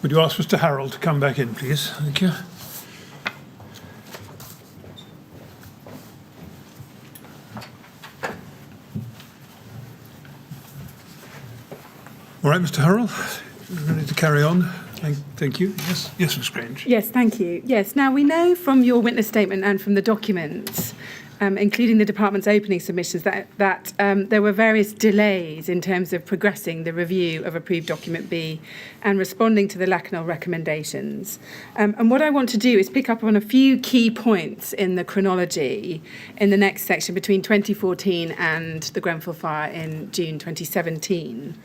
Would you ask Mr. Harral to come back in, please? Thank you. All right, Mr. Harral, ready to carry on? Thank you. Yes, Ms. Grange. Yes, thank you. Yes, now we know from your witness statement and from the documents, including the department's opening submissions, that there were various delays in terms of progressing the review of approved document B and responding to the Lacanal recommendations. And what I want to do is pick up on a few key points in the chronology in the next section between 2014 and the Grenfell fire in June 2017.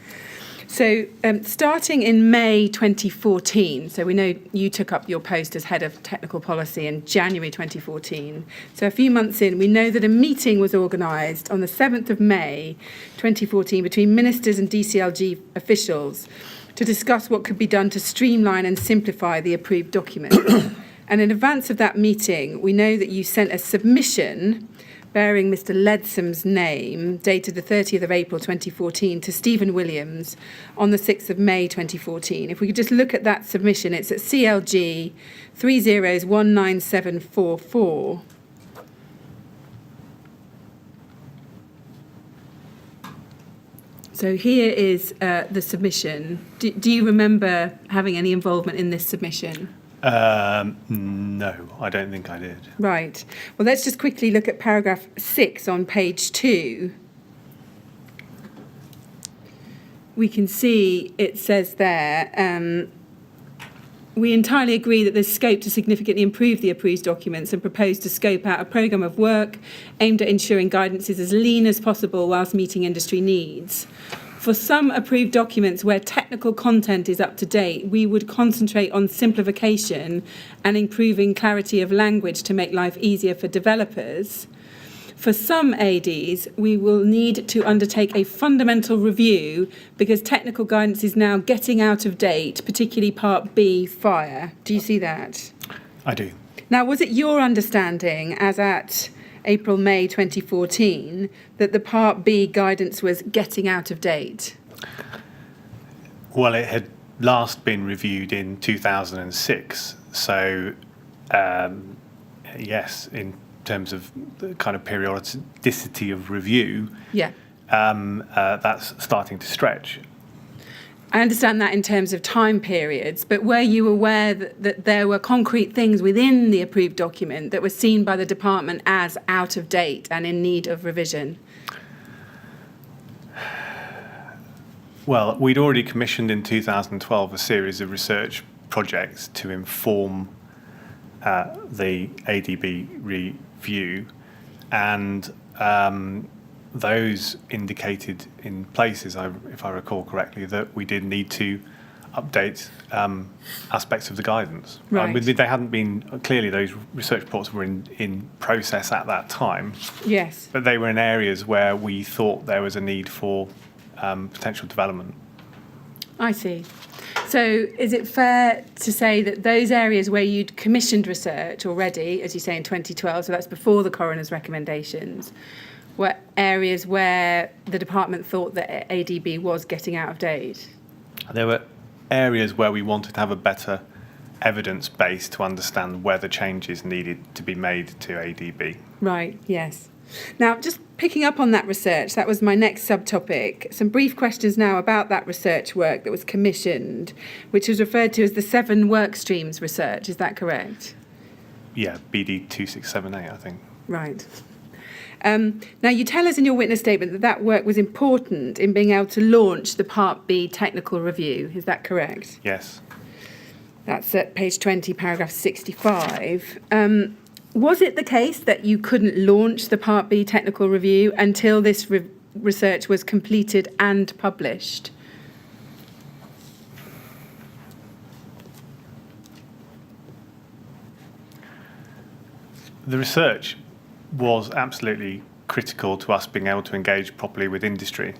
So starting in May 2014, so we know you took up your post as head of technical policy in January 2014. So a few months in, we know that a meeting was organised on the 7th of May 2014 between ministers and DCLG officials to discuss what could be done to streamline and simplify the approved document. And in advance of that meeting, we know that you sent a submission bearing Mr. Ledsam's name, dated the 30th of April 2014, to Stephen Williams on the 6th of May 2014. If we could just look at that submission, it's at CLG 30019744. So here is the submission. Do you remember having any involvement in this submission? No, I don't think I did. Right. Well, let's just quickly look at paragraph 6 on page 2. We can see it says there, we entirely agree that there's scope to significantly improve the approved documents and propose to scope out a programme of work aimed at ensuring guidance is as lean as possible whilst meeting industry needs. For some approved documents where technical content is up to date, we would concentrate on simplification and improving clarity of language to make life easier for developers. For some ADs, we will need to undertake a fundamental review because technical guidance is now getting out of date, particularly Part B, fire. Do you see that? I do. Now, was it your understanding, as at April, May 2014, that the Part B guidance was getting out of date? Well, it had last been reviewed in 2006. So, yes, in terms of the kind of periodicity of review, that's starting to stretch. I understand that in terms of time periods, but were you aware that there were concrete things within the approved document that were seen by the department as out of date and in need of revision? Well, we'd already commissioned in 2012 a series of research projects to inform the ADB review, and those indicated in places, if I recall correctly, that we did need to update aspects of the guidance. Right. They hadn't been, clearly those research reports were in process at that time. Yes. But they were in areas where we thought there was a need for potential development. I see. So is it fair to say that those areas where you'd commissioned research already, as you say, in 2012, so that's before the coroner's recommendations, were areas where the department thought that ADB was getting out of date? There were areas where we wanted to have a better evidence base to understand whether changes needed to be made to ADB. Right, yes. Now, just picking up on that research, that was my next subtopic. Some brief questions now about that research work that was commissioned, which was referred to as the 7 work streams research. Is that correct? Yeah, BD 2678, I think. Right. Now, you tell us in your witness statement that work was important in being able to launch the Part B technical review. Is that correct? Yes. That's at page 20, paragraph 65. Was it the case that you couldn't launch the Part B technical review until this research was completed and published? The research was absolutely critical to us being able to engage properly with industry.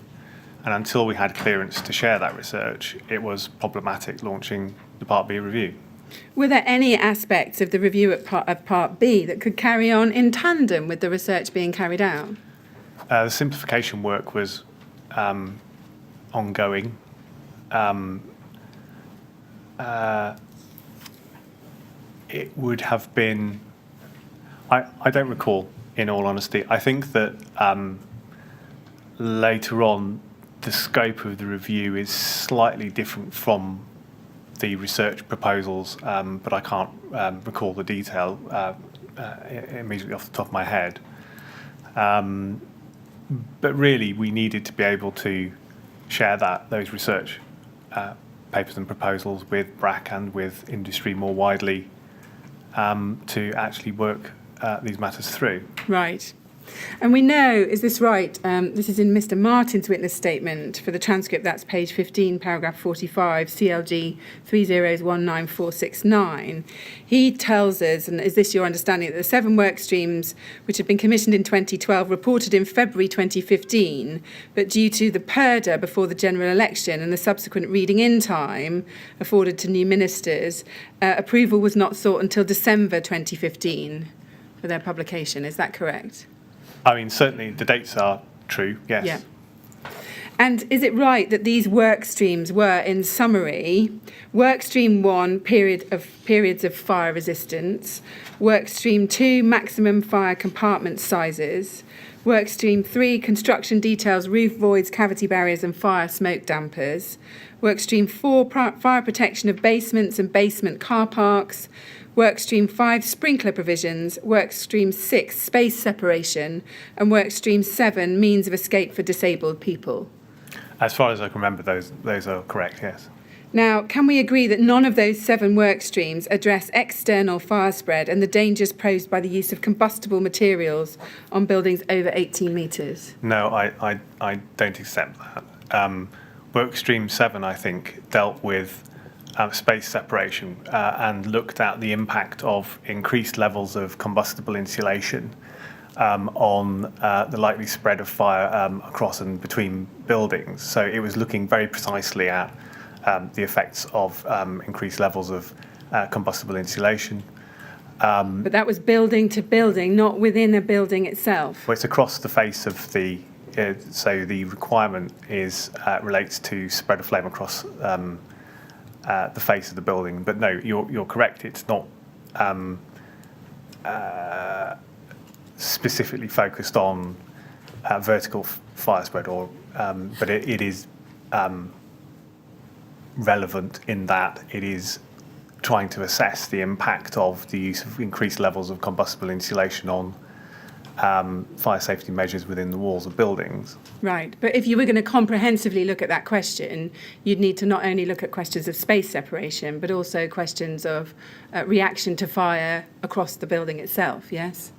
And until we had clearance to share that research, it was problematic launching the Part B review. Were there any aspects of the review of Part B that could carry on in tandem with the research being carried out? The simplification work was ongoing. It would have been, I don't recall, in all honesty. I think that later on, the scope of the review is slightly different from the research proposals, but I can't recall the detail immediately off the top of my head. But really, we needed to be able to share those research papers and proposals with BRAC and with industry more widely to actually work these matters through. Right. And we know, is this right? This is in Mr. Martin's witness statement for the transcript. That's page 15, paragraph 45, CLG 3019469. He tells us, and is this your understanding, that the 7 work streams which had been commissioned in 2012 reported in February 2015, but due to the purdah before the general election and the subsequent reading in time afforded to new ministers, approval was not sought until December 2015 for their publication. Is that correct? I mean, certainly the dates are true, yes. Yeah. And is it right that these work streams were, in summary, work stream 1, periods of fire resistance, work stream 2, maximum fire compartment sizes, work stream 3, construction details, roof voids, cavity barriers and fire smoke dampers, work stream 4, fire protection of basements and basement car parks, Workstream 5, sprinkler provisions, Workstream 6, space separation, and Workstream 7, means of escape for disabled people. As far as I can remember, those are correct, yes. Now, can we agree that none of those 7 work streams address external fire spread and the dangers posed by the use of combustible materials on buildings over 18 metres? No, I don't accept that. Workstream 7, I think, dealt with space separation and looked at the impact of increased levels of combustible insulation on the likely spread of fire across and between buildings. So it was looking very precisely at the effects of increased levels of combustible insulation. But that was building to building, not within a building itself. Well, it's across the face of the, so the requirement is relates to spread of flame across the face of the building. But no, you're correct. It's not specifically focused on vertical fire spread, or but it is relevant in that it is trying to assess the impact of the use of increased levels of combustible insulation on fire safety measures within the walls of buildings. Right, but if you were going to comprehensively look at that question, you'd need to not only look at questions of space separation, but also questions of reaction to fire across the building itself, yes?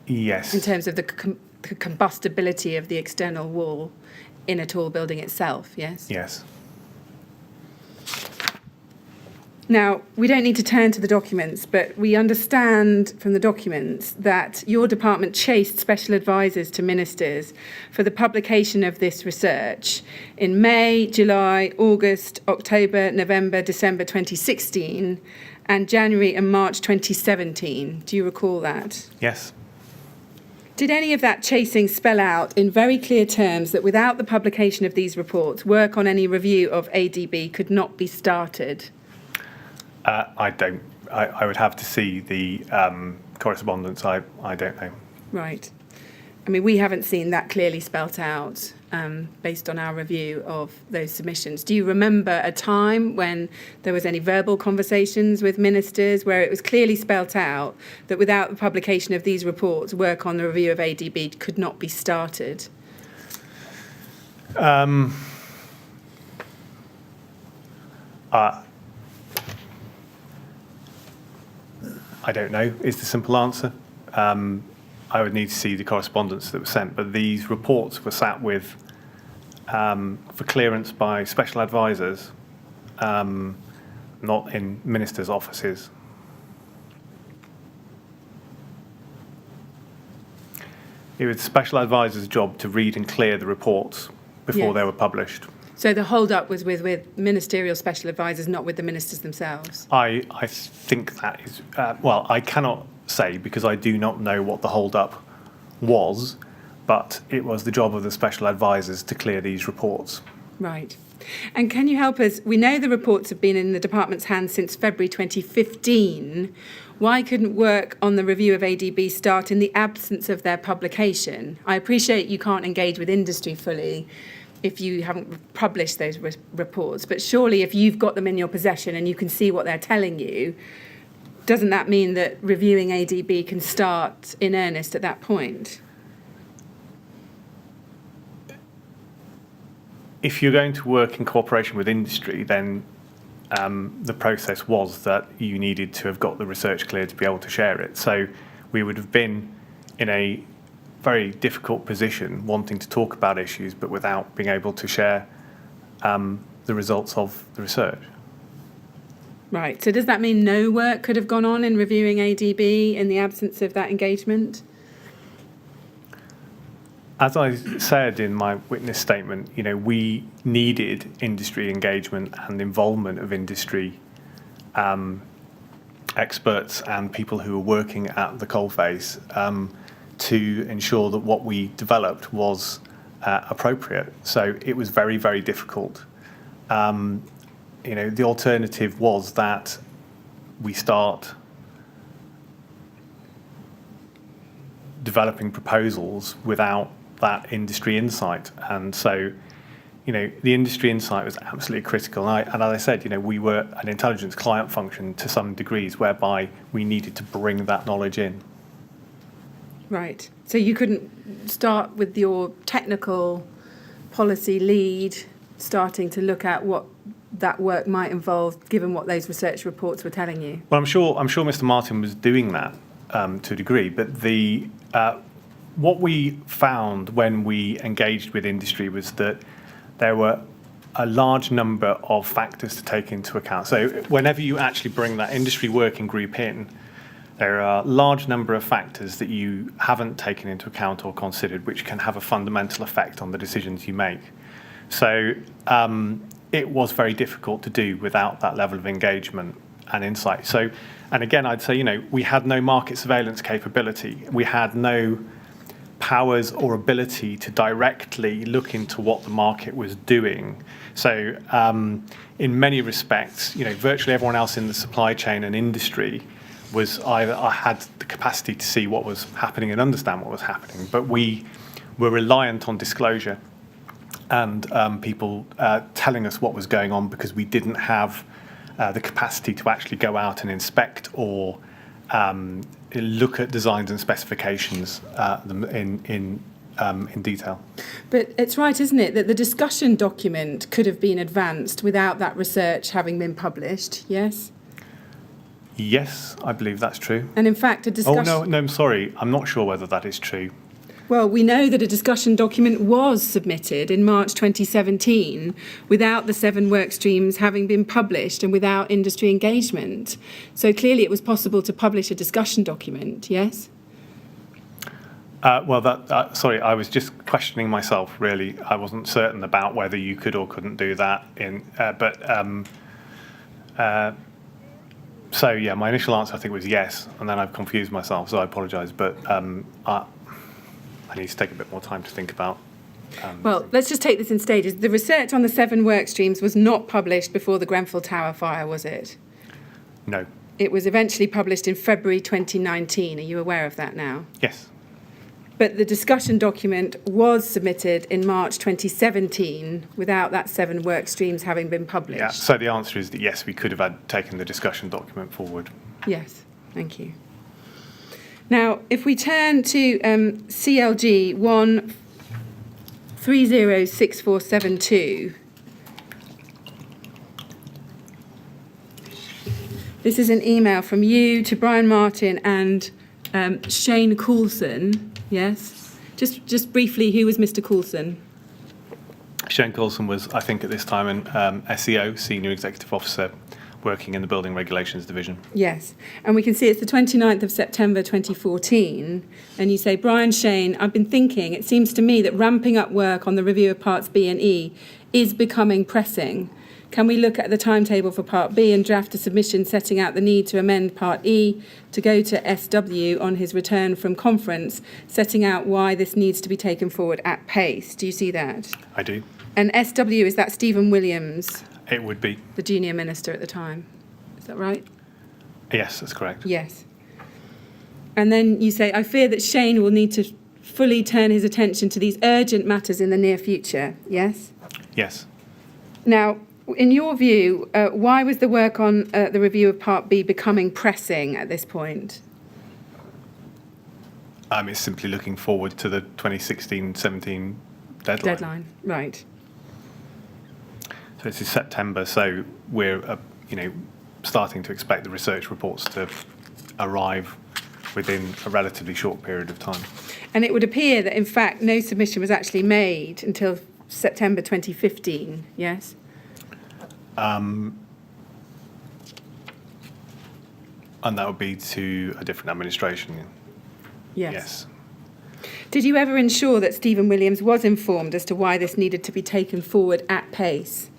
Yes. In terms of the combustibility of the external wall in a tall building itself, yes? Yes. Now, we don't need to turn to the documents, but we understand from the documents that your department chased special advisors to ministers for the publication of this research in May, July, August, October, November, December 2016, and January and March 2017. Do you recall that? Yes. Did any of that chasing spell out in very clear terms that without the publication of these reports, work on any review of ADB could not be started? I don't. I would have to see the correspondence. I don't know. Right. I mean, we haven't seen that clearly spelt out based on our review of those submissions. Do you remember a time when there was any verbal conversations with ministers where it was clearly spelt out that without the publication of these reports, work on the review of ADB could not be started? I don't know is the simple answer. I would need to see the correspondence that was sent, but these reports were sat with for clearance by special advisors, not in ministers' offices. It was the special advisor's job to read and clear the reports before they were published. So the hold-up was with ministerial special advisors, not with the ministers themselves? I think that is, well, I cannot say because I do not know what the hold-up was, but it was the job of the special advisors to clear these reports. Right. And can you help us? We know the reports have been in the department's hands since February 2015. Why couldn't work on the review of ADB start in the absence of their publication? I appreciate you can't engage with industry fully if you haven't published those reports, but surely if you've got them in your possession and you can see what they're telling you, doesn't that mean that reviewing ADB can start in earnest at that point? If you're going to work in cooperation with industry, then the process was that you needed to have got the research cleared to be able to share it. So we would have been in a very difficult position wanting to talk about issues but without being able to share the results of the research. Right. So does that mean no work could have gone on in reviewing ADB in the absence of that engagement? As I said in my witness statement, we needed industry engagement and involvement of industry experts and people who were working at the coalface to ensure that what we developed was appropriate. So it was very, very difficult. The alternative was that we start developing proposals without that industry insight. And so, the industry insight was absolutely critical. And as I said, we were an intelligence client function to some degrees whereby we needed to bring that knowledge in. Right. So you couldn't start with your technical policy lead starting to look at what that work might involve, given what those research reports were telling you? Well, I'm sure Mr. Martin was doing that to a degree, but what we found when we engaged with industry was that there were a large number of factors to take into account. So whenever you actually bring that industry working group in, there are a large number of factors that you haven't taken into account or considered, which can have a fundamental effect on the decisions you make. So it was very difficult to do without that level of engagement and insight. So, and again, I'd say, we had no market surveillance capability. We had no powers or ability to directly look into what the market was doing. So in many respects, virtually everyone else in the supply chain and industry was either had the capacity to see what was happening and understand what was happening, but we were reliant on disclosure and people telling us what was going on because we didn't have the capacity to actually go out and inspect or look at designs and specifications in detail. But it's right, isn't it, that the discussion document could have been advanced without that research having been published, yes? Yes, I believe that's true. And in fact, a discussion... Oh, no, I'm sorry. I'm not sure whether that is true. Well, we know that a discussion document was submitted in March 2017 without the 7 work streams having been published and without industry engagement. So clearly it was possible to publish a discussion document, yes? Sorry, I was just questioning myself, really. I wasn't certain about whether you could or couldn't do that. So, yeah, my initial answer, I think, was yes, and then I've confused myself, so I apologise. But I need to take a bit more time to think about. Well, let's just take this in stages. The research on the 7 work streams was not published before the Grenfell Tower fire, was it? No. It was eventually published in February 2019. Are you aware of that now? Yes. But the discussion document was submitted in March 2017 without that 7 work streams having been published. Yeah, so the answer is that yes, we could have taken the discussion document forward. Yes, thank you. Now, if we turn to CLG 1306472, this is an email from you to Brian Martin and Shane Coulson. Yes. Just briefly, who was Mr. Coulson? Shane Coulson was, I think, at this time an SEO, Senior Executive Officer, working in the Building Regulations Division. Yes. And we can see it's the 29th of September 2014. And you say, Brian, Shane, I've been thinking, it seems to me that ramping up work on the review of Parts B and E is becoming pressing. Can we look at the timetable for Part B and draft a submission setting out the need to amend Part E to go to SW on his return from conference, setting out why this needs to be taken forward at pace? Do you see that? I do. And SW, is that Stephen Williams, It would be. the junior minister at the time? Is that right? Yes, that's correct. Yes. And then you say, I fear that Shane will need to fully turn his attention to these urgent matters in the near future. Yes? Yes. Now, in your view, why was the work on the review of Part B becoming pressing at this point? It's simply looking forward to the 2016-17 deadline. Right. So this is September, so we're, starting to expect the research reports to arrive within a relatively short period of time. And it would appear that, in fact, no submission was actually made until September 2015, yes? And that would be to a different administration. Yes. Did you ever ensure that Stephen Williams was informed as to why this needed to be taken forward at pace?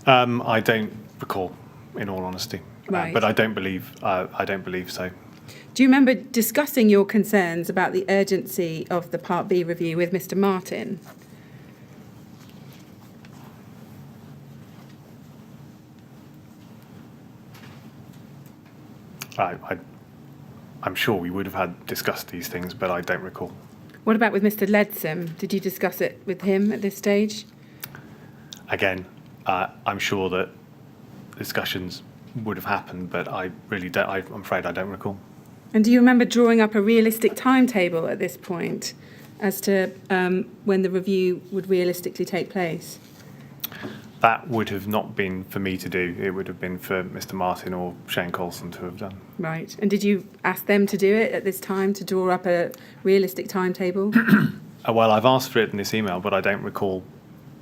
I don't recall, in all honesty. Right. But I don't believe so. Do you remember discussing your concerns about the urgency of the Part B review with Mr. Martin? I'm sure we would have had discussed these things, but I don't recall. What about with Mr. Leadsom? Did you discuss it with him at this stage? Again, I'm sure that discussions would have happened, but I really don't. I'm afraid I don't recall. And do you remember drawing up a realistic timetable at this point as to when the review would realistically take place? That would have not been for me to do. It would have been for Mr. Martin or Shane Coulson to have done. Right. And did you ask them to do it at this time, to draw up a realistic timetable? Well, I've asked for it in this email, but I don't recall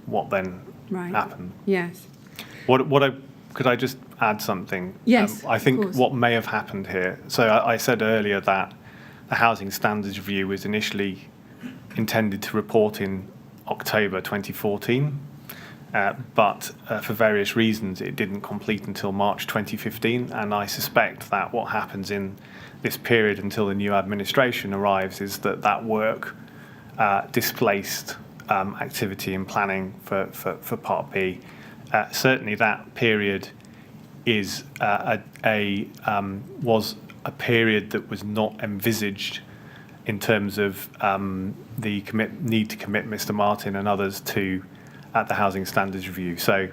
what then happened. Yes. Could I just add something? Yes, I of think course. what may have happened here. So I said earlier that the Housing Standards Review was initially intended to report in October 2014. But for various reasons, it didn't complete until March 2015. And I suspect that what happens in this period until the new administration arrives is that work displaced activity and planning for Part B. Certainly that period was a period that was not envisaged in terms of the need to commit Mr. Martin and others at the Housing Standards Review. So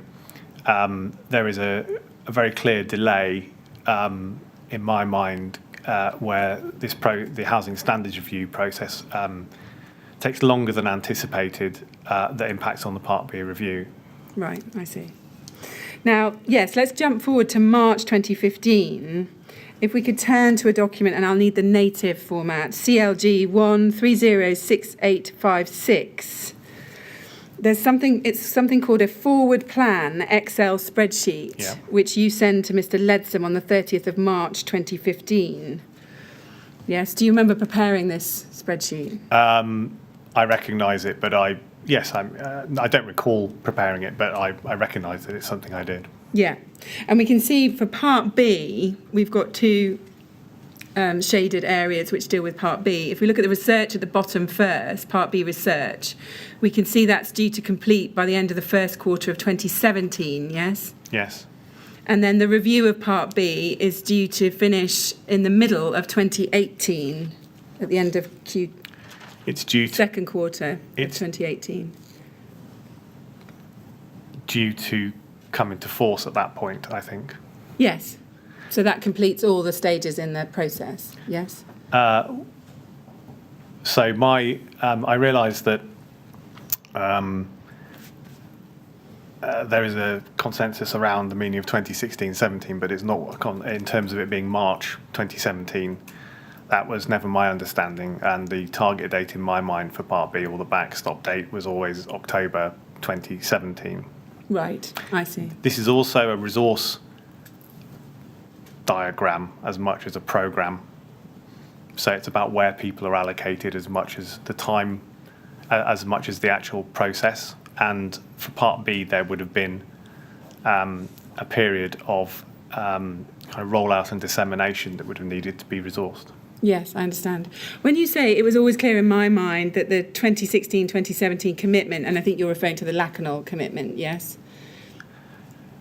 there is a very clear delay in my mind where the Housing Standards Review process takes longer than anticipated that impacts on the Part B review. Right, I see. Now, yes, let's jump forward to March 2015. If we could turn to a document, and I'll need the native format, CLG 1306856. It's something called a forward plan Excel spreadsheet, which you send to Mr. Leadsom on the 30th of March 2015. Yes, do you remember preparing this spreadsheet? I recognise it, but I don't recall preparing it, but I recognise that it's something I did. Yeah, and we can see for Part B, we've got two shaded areas which deal with Part B. If we look at the research at the bottom first, Part B research, we can see that's due to complete by the end of the first quarter of 2017, yes? Yes. And then the review of Part B is due to finish in the middle of 2018, at the end of second quarter of 2018. Due to come into force at that point, I think. Yes. So that completes all the stages in the process, yes? So I realised that there is a consensus around the meaning of 2016-17, but it's not in terms of it being March 2017. That was never my understanding, and the target date in my mind for Part B, or the backstop date, was always October 2017. Right, I see. This is also a resource diagram as much as a programme. So it's about where people are allocated as much as the time, as much as the actual process. And for Part B, there would have been a period of kind of rollout and dissemination that would have needed to be resourced. Yes, I understand. When you say it was always clear in my mind that the 2016-2017 commitment, and I think you're referring to the Lacanol commitment, yes?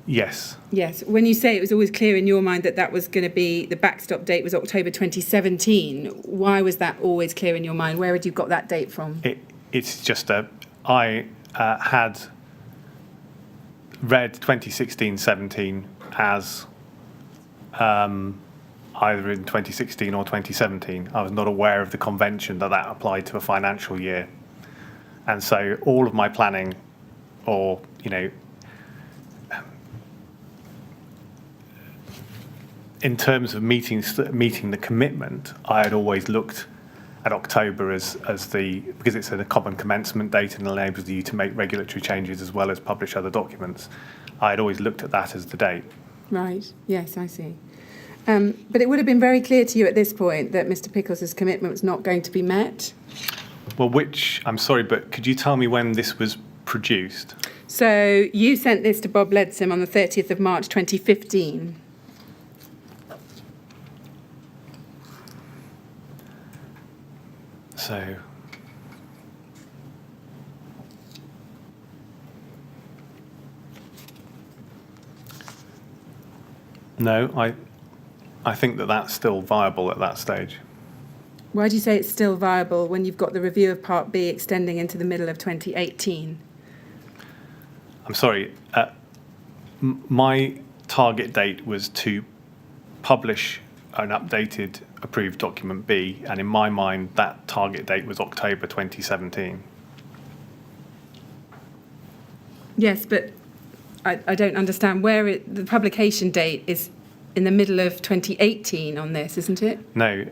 Yes. Yes. When you say it was always clear in your mind that that was going to be, the backstop date was October 2017, why was that always clear in your mind? Where had you got that date from? It's just I had read 2016-17 as either in 2016 or 2017. I was not aware of the convention that applied to a financial year. And so all of my planning, or, in terms of meeting the commitment, I had always looked at October as because it's a common commencement date and enables you to make regulatory changes as well as publish other documents. I had always looked at that as the date. Right. Yes, I see. But it would have been very clear to you at this point that Mr. Pickles' commitment was not going to be met? Well, I'm sorry, but could you tell me when this was produced? So you sent this to Bob Leadsom on the 30th of March 2015. So, no, I think that's still viable at that stage. Why do you say it's still viable when you've got the review of Part B extending into the middle of 2018? I'm sorry, my target date was to publish an updated approved document B, and in my mind that target date was October 2017. Yes, but I don't understand where the publication date is in the middle of 2018 on this, isn't it? No,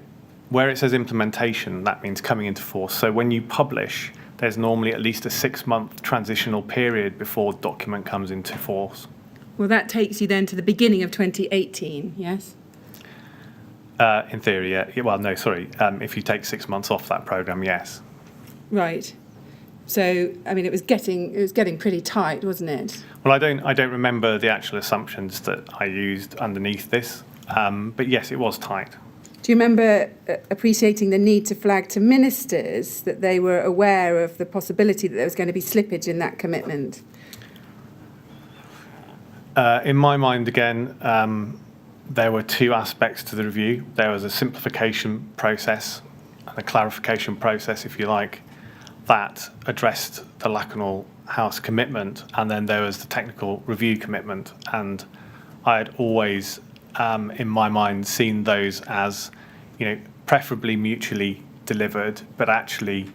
where it says implementation, that means coming into force. So when you publish, there's normally at least a 6-month transitional period before document comes into force. Well, that takes you then to the beginning of 2018, yes? In theory, yeah. Well, no, sorry. If you take 6 months off that programme, yes. Right. So, I mean, it was getting pretty tight, wasn't it? Well, I don't remember the actual assumptions that I used underneath this, but yes, it was tight. Do you remember appreciating the need to flag to ministers that they were aware of the possibility that there was going to be slippage in that commitment? In my mind, again, there were two aspects to the review. There was a simplification process and a clarification process, if you like, that addressed the Lacanal House commitment, and then there was the technical review commitment. And I had always, in my mind, seen those as, preferably mutually delivered, but actually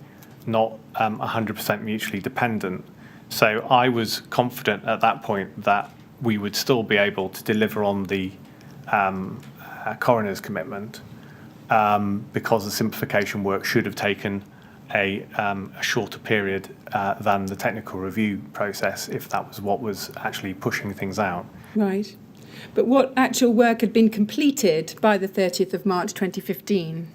not 100% mutually dependent. So I was confident at that point that we would still be able to deliver on the coroner's commitment, because the simplification work should have taken a shorter period than the technical review process, if that was what was actually pushing things out. Right. But what actual work had been completed by the 30th of March 2015?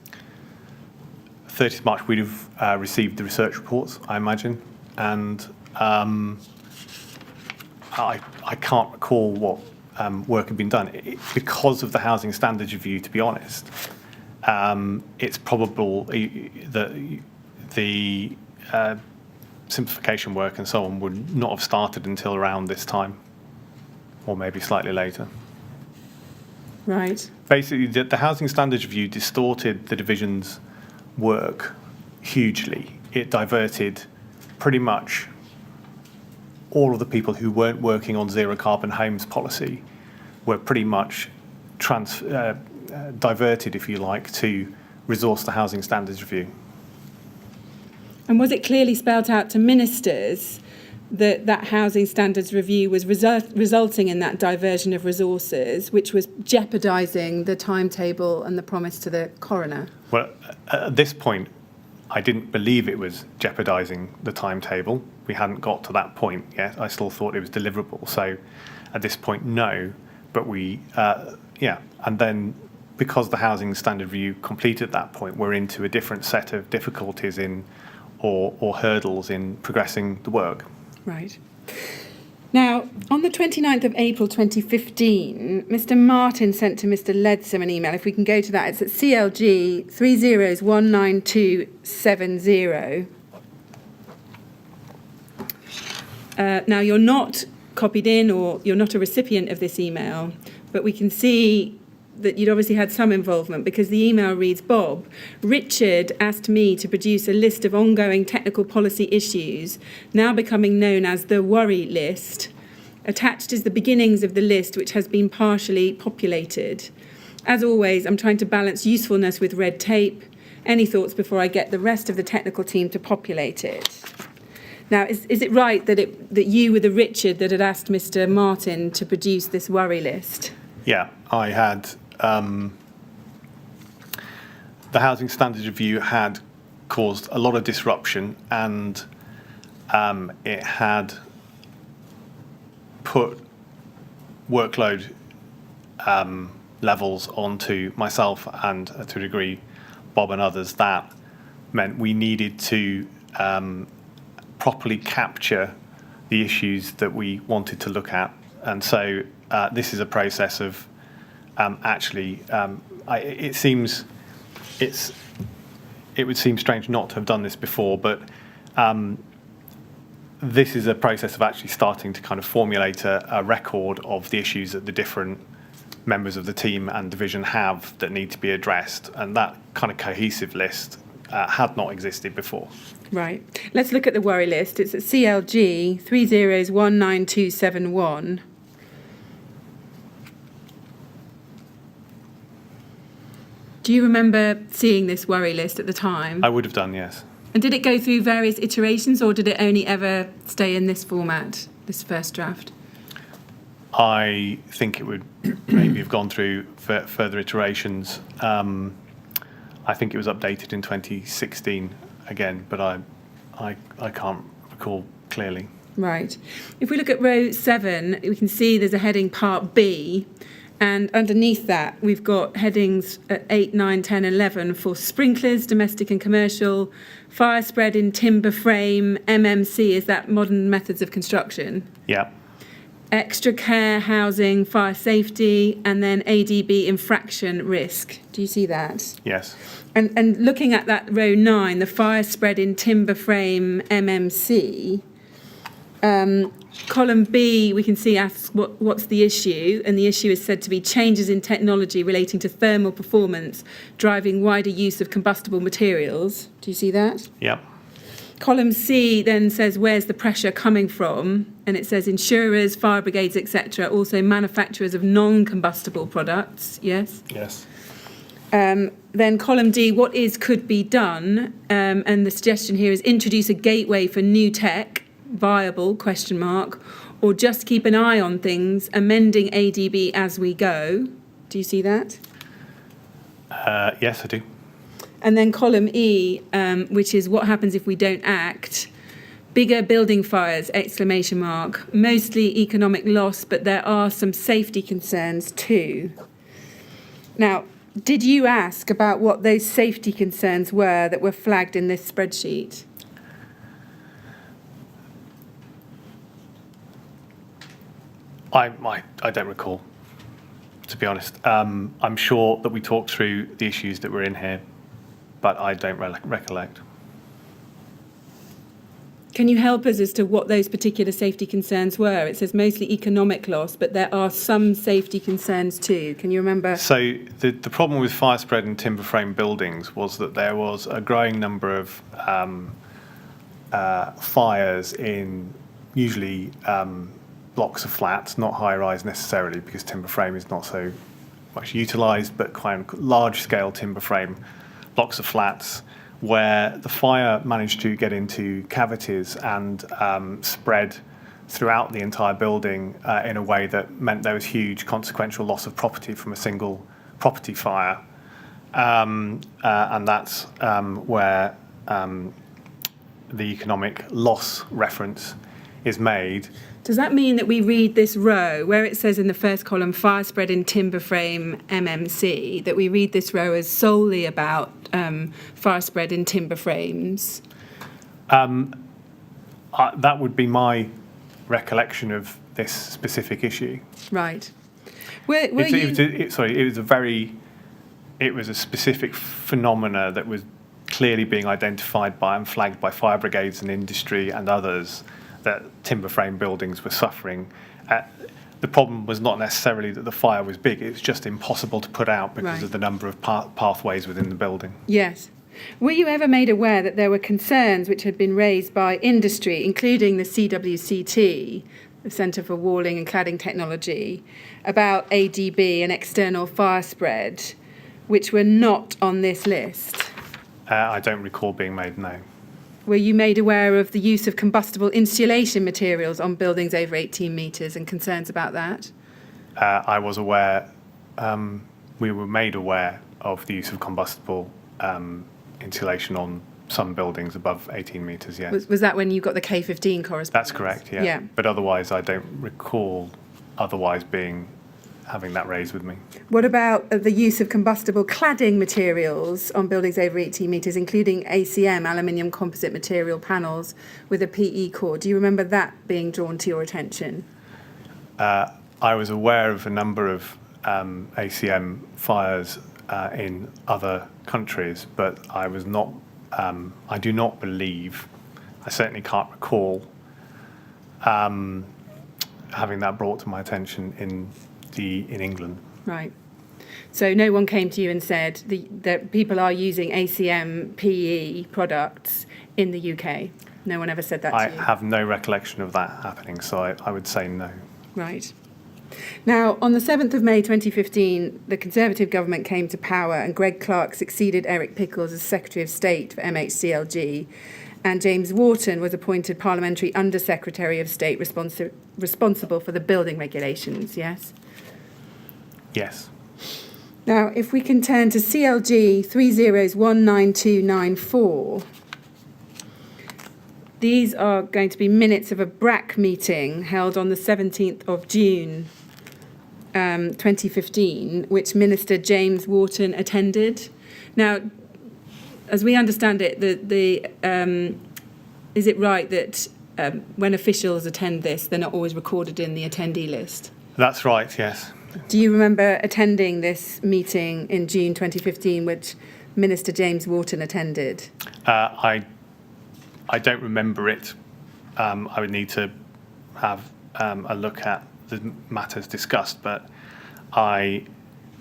30th March, we'd have received the research reports, I imagine, and I can't recall what work had been done. Because of the housing standards review, to be honest, it's probable that the simplification work and so on would not have started until around this time, or maybe slightly later. Right. Basically, the housing standards review distorted the division's work hugely. It diverted pretty much all of the people who weren't working on zero carbon homes policy were pretty much diverted, if you like, to resource the housing standards review. And was it clearly spelt out to ministers that that housing standards review was resulting in that diversion of resources, which was jeopardising the timetable and the promise to the coroner? Well, at this point, I didn't believe it was jeopardising the timetable. We hadn't got to that point yet. I still thought it was deliverable. So at this point, no. But and then because the housing standard review completed at that point, we're into a different set of difficulties or hurdles in progressing the work. Right. Now, on the 29th of April 2015, Mr. Martin sent to Mr. Leadsom an email. If we can go to that, it's at CLG 30019270. Now, you're not copied in or you're not a recipient of this email, but we can see that you'd obviously had some involvement because the email reads, Bob, Richard asked me to produce a list of ongoing technical policy issues, now becoming known as the worry list. Attached is the beginnings of the list, which has been partially populated. As always, I'm trying to balance usefulness with red tape. Any thoughts before I get the rest of the technical team to populate it? Now, is it right that you were the Richard that had asked Mr. Martin to produce this worry list? Yeah, I had. The housing standards review had caused a lot of disruption, and it had put workload levels onto myself and, to a degree, Bob and others. That meant we needed to properly capture the issues that we wanted to look at. And so this is a process of it would seem strange not to have done this before, but this is a process of actually starting to kind of formulate a record of the issues that the different members of the team and division have that need to be addressed. And that kind of cohesive list had not existed before. Right. Let's look at the worry list. It's at CLG 30019271. Do you remember seeing this worry list at the time? I would have done, yes. And did it go through various iterations, or did it only ever stay in this format, this first draft? I think it would maybe have gone through further iterations. I think it was updated in 2016 again, but I can't recall clearly. Right. If we look at row 7, we can see there's a heading Part B, and underneath that we've got headings at 8, 9, 10, 11 for sprinklers, domestic and commercial, fire spread in timber frame, MMC, is that modern methods of construction? Yeah. Extra care, housing, fire safety, and then ADB infraction risk. Do you see that? Yes. And looking at that row 9, the fire spread in timber frame MMC, column B, we can see asks what's the issue, and the issue is said to be changes in technology relating to thermal performance, driving wider use of combustible materials. Do you see that? Yep. Column C then says where's the pressure coming from, and it says insurers, fire brigades, etc., also manufacturers of non-combustible products. Yes? Yes. Then column D, what could be done, and the suggestion here is introduce a gateway for new tech, viable, ? Or just keep an eye on things, amending ADB as we go. Do you see that? Yes, I do. And then column E, which is what happens if we don't act. Bigger building fires, ! Mostly economic loss, but there are some safety concerns too. Now, did you ask about what those safety concerns were that were flagged in this spreadsheet? I don't recall, to be honest. I'm sure that we talked through the issues that were in here, but I don't recollect. Can you help us as to what those particular safety concerns were? It says mostly economic loss, but there are some safety concerns too. Can you remember? So the problem with fire spread in timber frame buildings was that there was a growing number of fires in usually blocks of flats, not high-rise necessarily, because timber frame is not so much utilised, but quite large-scale timber frame blocks of flats where the fire managed to get into cavities and spread throughout the entire building in a way that meant there was huge consequential loss of property from a single property fire. And that's where the economic loss reference is made. Does that mean that we read this row, where it says in the first column, fire spread in timber frame MMC, that we read this row as solely about fire spread in timber frames? That would be my recollection of this specific issue. Right. It was a specific phenomena that was clearly being identified by and flagged by fire brigades and industry and others that timber frame buildings were suffering. The problem was not necessarily that the fire was big, it was just impossible to put out because of the number of pathways within the building. Yes. Were you ever made aware that there were concerns which had been raised by industry, including the CWCT, the Centre for Walling and Cladding Technology, about ADB and external fire spread, which were not on this list? I don't recall being made, no. Were you made aware of the use of combustible insulation materials on buildings over 18 metres and concerns about that? I was aware, we were made aware of the use of combustible insulation on some buildings above 18 metres, yes. Was that when you got the K15 correspondence? That's correct, yeah. But otherwise, I don't recall having that raised with me. What about the use of combustible cladding materials on buildings over 18 metres, including ACM, aluminium composite material panels with a PE core? Do you remember that being drawn to your attention? I was aware of a number of ACM fires in other countries, but I was not. I do not believe. I certainly can't recall having that brought to my attention in England. Right. So no one came to you and said that people are using ACM PE products in the UK. No one ever said that to you. I have no recollection of that happening, so I would say no. Right. Now, on the 7th of May 2015, the Conservative government came to power and Greg Clark succeeded Eric Pickles as Secretary of State for MHCLG, and James Wharton was appointed Parliamentary Under-Secretary of State responsible for the building regulations, yes? Yes. Now, if we can turn to CLG 30019294, these are going to be minutes of a BRAC meeting held on the 17th of June 2015, which Minister James Wharton attended. Now, as we understand it, is it right that when officials attend this, they're not always recorded in the attendee list? That's right, yes. Do you remember attending this meeting in June 2015, which Minister James Wharton attended? I don't remember it. I would need to have a look at the matters discussed, but I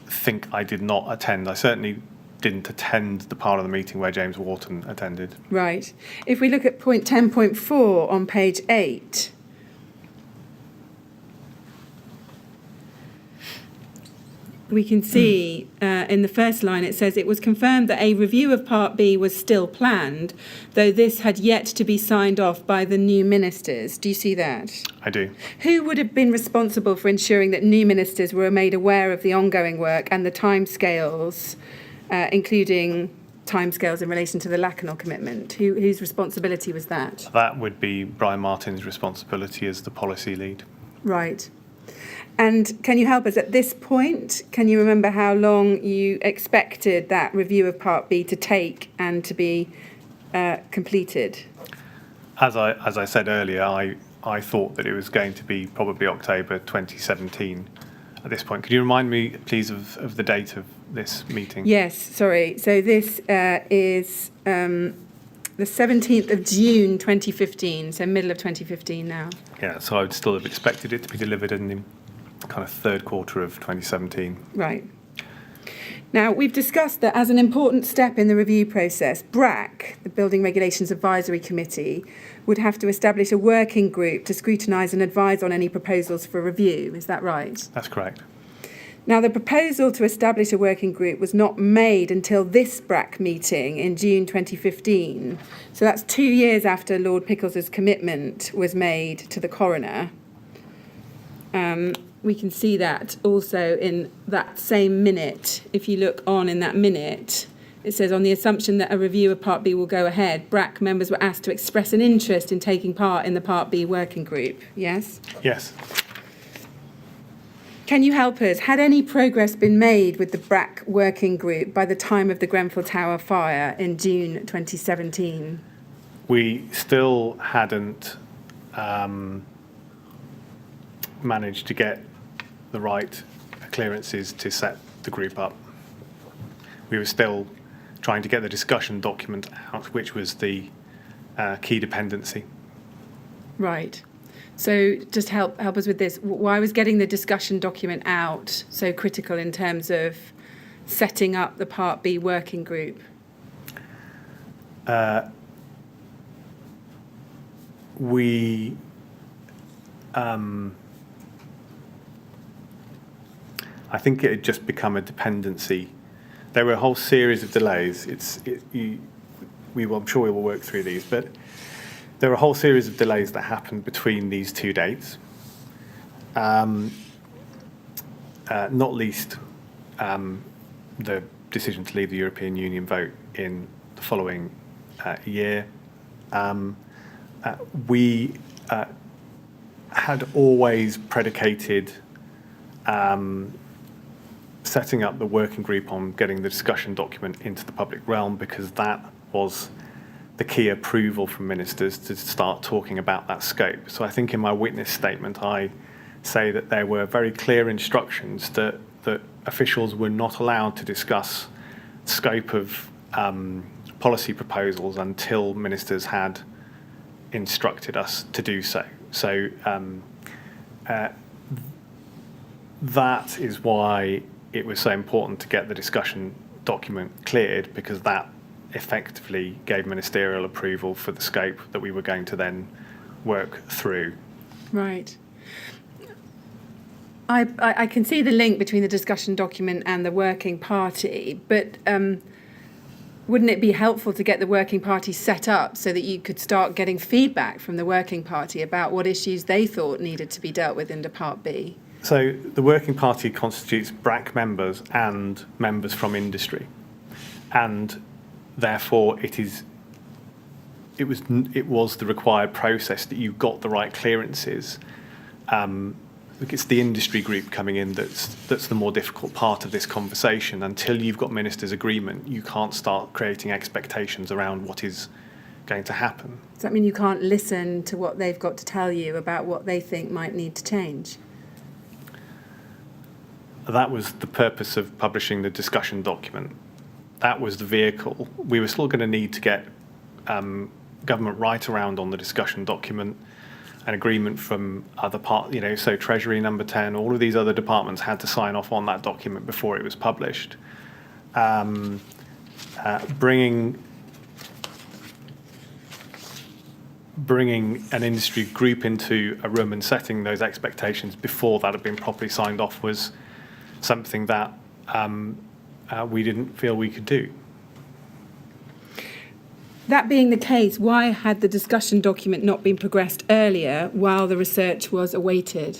think I did not attend. I certainly didn't attend the part of the meeting where James Wharton attended. Right. If we look at point 10.4 on page 8, we can see in the first line it says it was confirmed that a review of Part B was still planned, though this had yet to be signed off by the new ministers. Do you see that? I do. Who would have been responsible for ensuring that new ministers were made aware of the ongoing work and the timescales, including timescales in relation to the Lacanau commitment? Whose responsibility was that? That would be Brian Martin's responsibility as the policy lead. Right. And can you help us at this point? Can you remember how long you expected that review of Part B to take and to be completed? As I said earlier, I thought that it was going to be probably October 2017 at this point. Could you remind me, please, of the date of this meeting? Yes, sorry. So this is the 17th of June 2015, so middle of 2015 now. Yeah, so I would still have expected it to be delivered in the kind of third quarter of 2017. Right. Now, we've discussed that as an important step in the review process, BRAC, the Building Regulations Advisory Committee, would have to establish a working group to scrutinise and advise on any proposals for review. Is that right? That's correct. Now, the proposal to establish a working group was not made until this BRAC meeting in June 2015. So that's 2 years after Lord Pickles's commitment was made to the coroner. We can see that also in that same minute. If you look on in that minute, it says, on the assumption that a review of Part B will go ahead, BRAC members were asked to express an interest in taking part in the Part B working group. Yes? Yes. Can you help us? Had any progress been made with the BRAC working group by the time of the Grenfell Tower fire in June 2017? We still hadn't managed to get the right clearances to set the group up. We were still trying to get the discussion document out, which was the key dependency. Right. So just help us with this. Why was getting the discussion document out so critical in terms of setting up the Part B working group? I think it had just become a dependency. There were a whole series of delays. I'm sure we will work through these, but there were a whole series of delays that happened between these two dates. Not least the decision to leave the European Union vote in the following year. We had always predicated setting up the working group on getting the discussion document into the public realm, because that was the key approval from ministers to start talking about that scope. So I think in my witness statement, I say that there were very clear instructions that officials were not allowed to discuss scope of policy proposals until ministers had instructed us to do so. So that is why it was so important to get the discussion document cleared, because that effectively gave ministerial approval for the scope that we were going to then work through. Right. I can see the link between the discussion document and the working party, but wouldn't it be helpful to get the working party set up so that you could start getting feedback from the working party about what issues they thought needed to be dealt with into Part B? So the working party constitutes BRAC members and members from industry, and therefore it was the required process that you got the right clearances. It's the industry group coming in that's the more difficult part of this conversation. Until you've got ministers' agreement, you can't start creating expectations around what is going to happen. Does that mean you can't listen to what they've got to tell you about what they think might need to change? That was the purpose of publishing the discussion document. That was the vehicle. We were still going to need to get government right around on the discussion document, an agreement from other parts, so Treasury number 10, all of these other departments had to sign off on that document before it was published. Bringing an industry group into a room and setting those expectations before that had been properly signed off was something that we didn't feel we could do. That being the case, why had the discussion document not been progressed earlier while the research was awaited?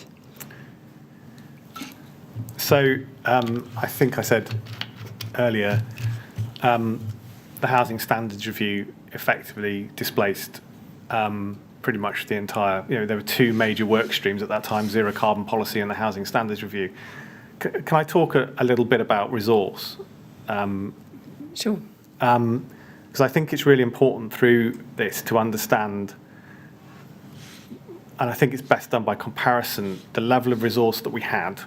So I think I said earlier, the Housing Standards Review effectively displaced pretty much the entire, there were two major work streams at that time, zero carbon policy and the Housing Standards Review. Can I talk a little bit about resource? Sure. Because I think it's really important through this to understand, and I think it's best done by comparison, the level of resource that we had.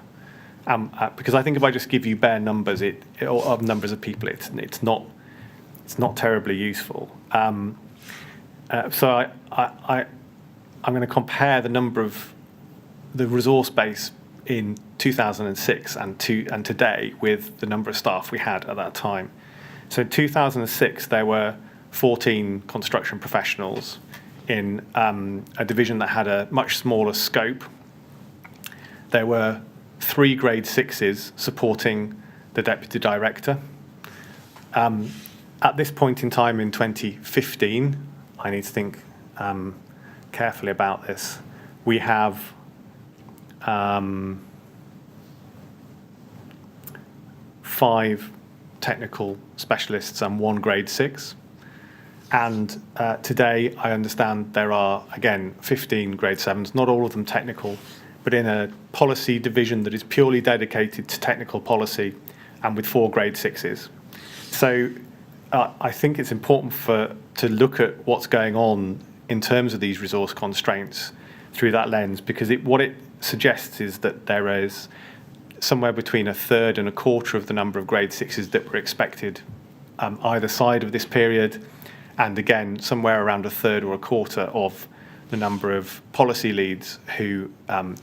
Because I think if I just give you bare numbers, or numbers of people, it's not terribly useful. So I'm going to compare the number of the resource base in 2006 and today with the number of staff we had at that time. So in 2006, there were 14 construction professionals in a division that had a much smaller scope. There were 3 grade 6s supporting the deputy director. At this point in time in 2015, I need to think carefully about this. We have 5 technical specialists and 1 grade 6. And today, I understand there are, again, 15 grade 7s, not all of them technical, but in a policy division that is purely dedicated to technical policy and with 4 grade 6s. So I think it's important to look at what's going on in terms of these resource constraints through that lens, because what it suggests is that there is somewhere between a third and a quarter of the number of grade 6s that were expected either side of this period, and again somewhere around a third or a quarter of the number of policy leads who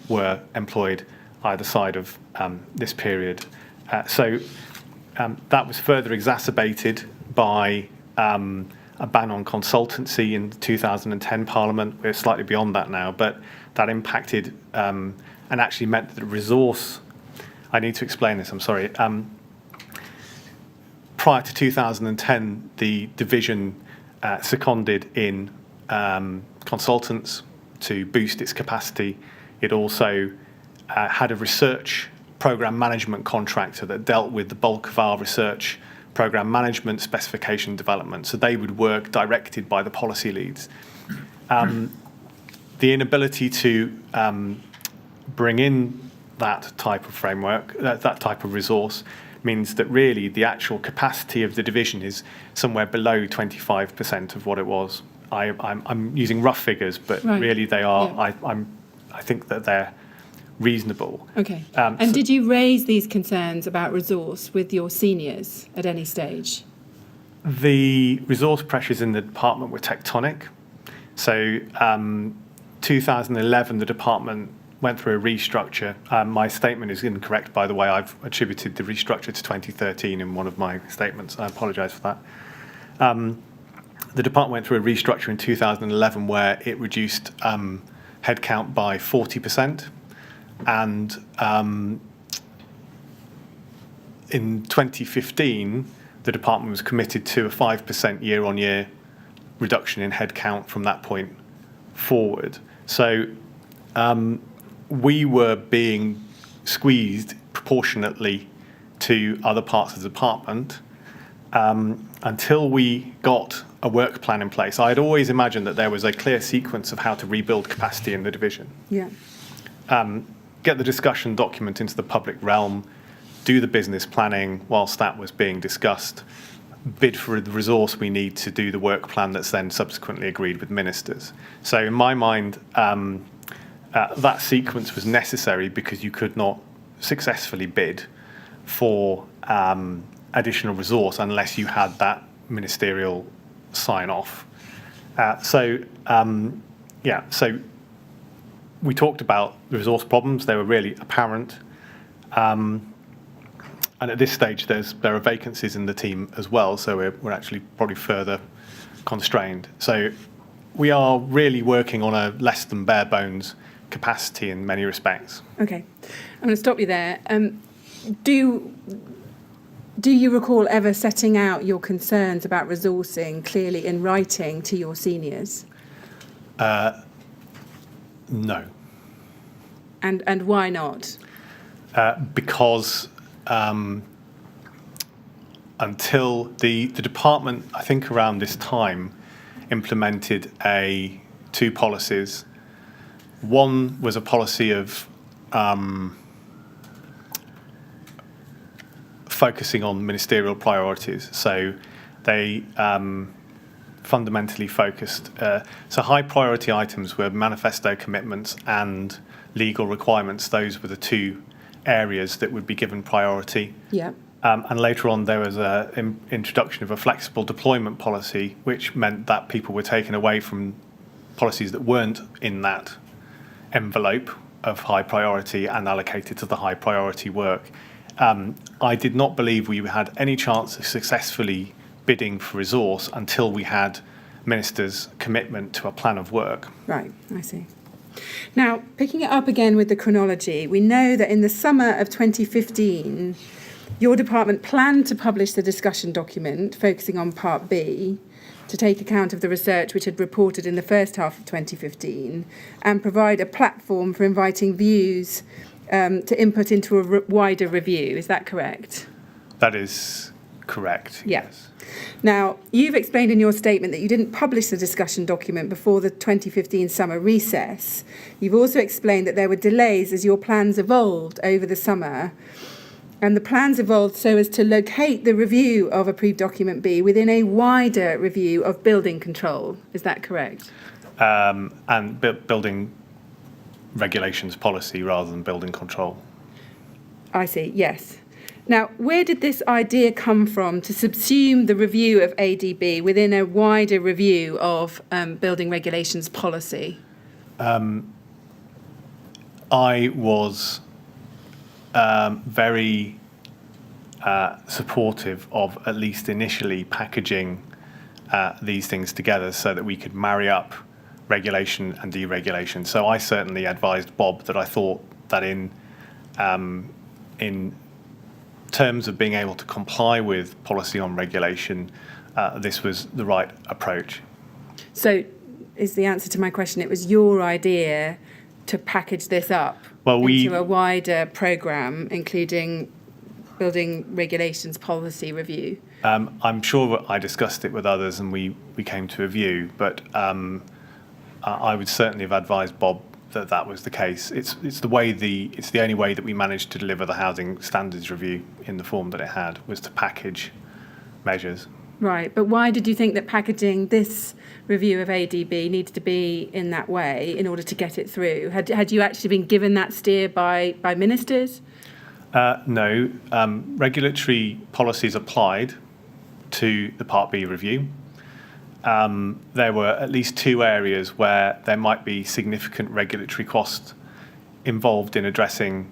were employed either side of this period. So that was further exacerbated by a ban on consultancy in the 2010 Parliament. We're slightly beyond that now, but that impacted and actually meant that the resource, I need to explain this, I'm sorry. Prior to 2010, the division seconded in consultants to boost its capacity. It also had a research program management contractor that dealt with the bulk of our research program management, specification development. So they would work directed by the policy leads. The inability to bring in that type of framework, that type of resource, means that really the actual capacity of the division is somewhere below 25% of what it was. I'm using rough figures, but right. Really they are. Yeah. I think that they're reasonable. Okay. And did you raise these concerns about resource with your seniors at any stage? The resource pressures in the department were tectonic. So 2011, the department went through a restructure. My statement is incorrect, by the way. I've attributed the restructure to 2013 in one of my statements. I apologise for that. The department went through a restructure in 2011 where it reduced headcount by 40%. And in 2015, the department was committed to a 5% year-on-year reduction in headcount from that point forward. So we were being squeezed proportionately to other parts of the department until we got a work plan in place. I had always imagined that there was a clear sequence of how to rebuild capacity in the division. Yeah. Get the discussion document into the public realm, do the business planning whilst that was being discussed, bid for the resource we need to do the work plan that's then subsequently agreed with ministers. So in my mind, that sequence was necessary because you could not successfully bid for additional resource unless you had that ministerial sign-off. So we talked about the resource problems. They were really apparent. And at this stage, there are vacancies in the team as well, so we're actually probably further constrained. So we are really working on a less than bare bones capacity in many respects. Okay. I'm going to stop you there. Do you recall ever setting out your concerns about resourcing clearly in writing to your seniors? No. And why not? Because until the department, I think around this time, implemented two policies. One was a policy of focusing on ministerial priorities. So they fundamentally focused. So high priority items were manifesto commitments and legal requirements. Those were the two areas that would be given priority. Yeah. And later on, there was an introduction of a flexible deployment policy, which meant that people were taken away from policies that weren't in that envelope of high priority and allocated to the high priority work. I did not believe we had any chance of successfully bidding for resource until we had ministers' commitment to a plan of work. Right, I see. Now, picking it up again with the chronology, we know that in the summer of 2015, your department planned to publish the discussion document focusing on Part B to take account of the research which had reported in the first half of 2015 and provide a platform for inviting views to input into a wider review. Is that correct? That is correct, yeah. Yes. Now, you've explained in your statement that you didn't publish the discussion document before the 2015 summer recess. You've also explained that there were delays as your plans evolved over the summer. And the plans evolved so as to locate the review of approved document B within a wider review of building control. Is that correct? And building regulations policy rather than building control. I see, yes. Now, where did this idea come from to subsume the review of ADB within a wider review of building regulations policy? I was very supportive of at least initially packaging these things together so that we could marry up regulation and deregulation. So I certainly advised Bob that I thought that in terms of being able to comply with policy on regulation, this was the right approach. So is the answer to my question, it was your idea to package this up into a wider programme, including building regulations policy review? I'm sure I discussed it with others and we came to a view, but I would certainly have advised Bob that that was the case. It's the only way that we managed to deliver the housing standards review in the form that it had, was to package measures. Right, but why did you think that packaging this review of ADB needed to be in that way in order to get it through? Had you actually been given that steer by ministers? No. Regulatory policies applied to the Part B review. There were at least two areas where there might be significant regulatory cost involved in addressing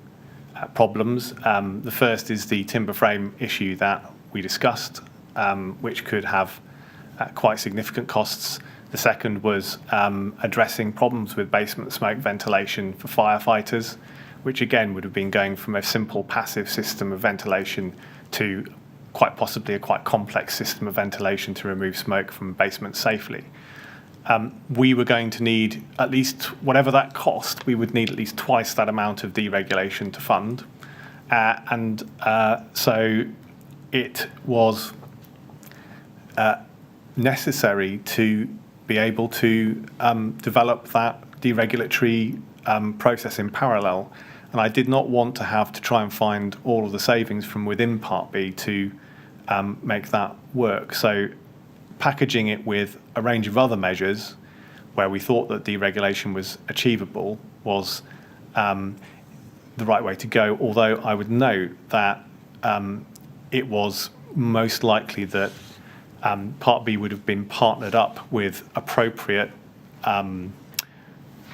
problems. The first is the timber frame issue that we discussed, which could have quite significant costs. The second was addressing problems with basement smoke ventilation for firefighters, which again would have been going from a simple passive system of ventilation to quite possibly a quite complex system of ventilation to remove smoke from basements safely. We were going to need at least, whatever that cost, we would need at least twice that amount of deregulation to fund. So it was necessary to be able to develop that deregulatory process in parallel. And I did not want to have to try and find all of the savings from within Part B to make that work. So packaging it with a range of other measures where we thought that deregulation was achievable was the right way to go, although I would note that it was most likely that Part B would have been partnered up with appropriate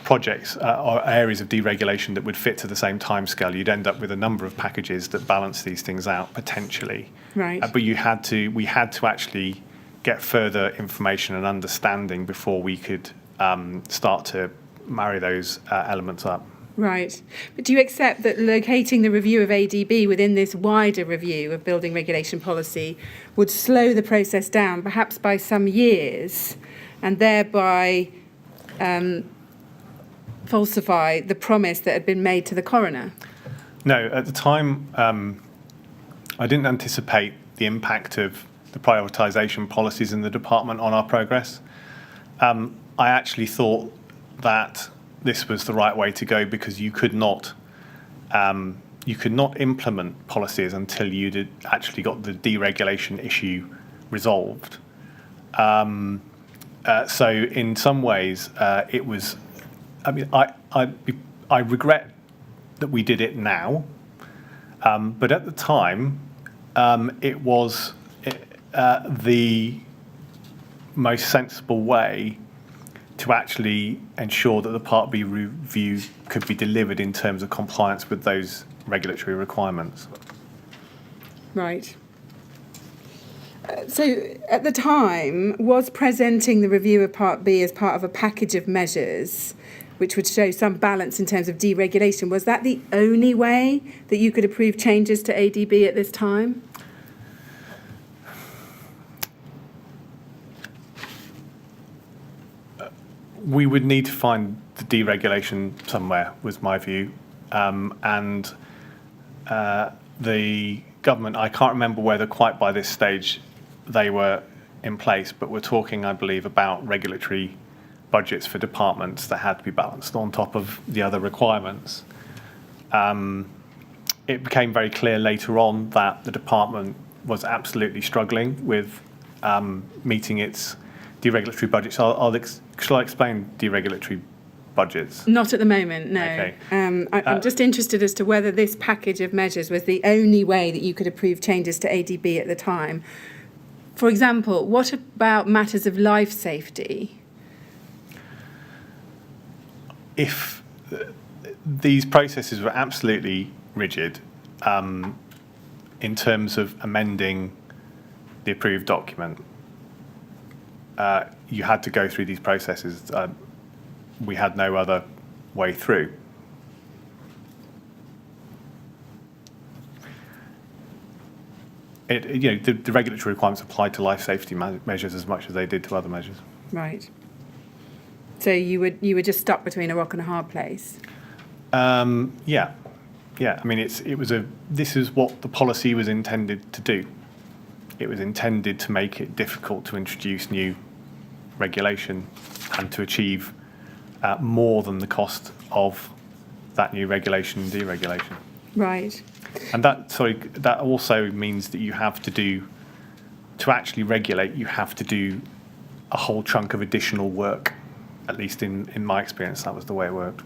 projects or areas of deregulation that would fit to the same timescale. You'd end up with a number of packages that balance these things out potentially. Right. But we had to actually get further information and understanding before we could start to marry those elements up. Right. But do you accept that locating the review of ADB within this wider review of building regulation policy would slow the process down, perhaps by some years, and thereby falsify the promise that had been made to the coroner? No, at the time, I didn't anticipate the impact of the prioritisation policies in the department on our progress. I actually thought that this was the right way to go because you could not implement policies until you'd actually got the deregulation issue resolved. So in some ways, it was. I mean, I regret that we did it now, but at the time, it was the most sensible way to actually ensure that the Part B review could be delivered in terms of compliance with those regulatory requirements. Right. So at the time, was presenting the review of Part B as part of a package of measures which would show some balance in terms of deregulation, was that the only way that you could approve changes to ADB at this time? We would need to find the deregulation somewhere, was my view. And the government, I can't remember whether quite by this stage they were in place, but we're talking, I believe, about regulatory budgets for departments that had to be balanced on top of the other requirements. It became very clear later on that the department was absolutely struggling with meeting its deregulatory budgets. Shall I explain deregulatory budgets? Not at the moment, no. Okay. I'm just interested as to whether this package of measures was the only way that you could approve changes to ADB at the time. For example, what about matters of life safety? If these processes were absolutely rigid in terms of amending the approved document, you had to go through these processes. We had no other way through. The regulatory requirements applied to life safety measures as much as they did to other measures. Right. So you were just stuck between a rock and a hard place. Yeah. I mean, this is what the policy was intended to do. It was intended to make it difficult to introduce new regulation and to achieve more than the cost of that new regulation and deregulation. Right. And that also means that you have to actually regulate, you have to do a whole chunk of additional work. At least in my experience, that was the way it worked.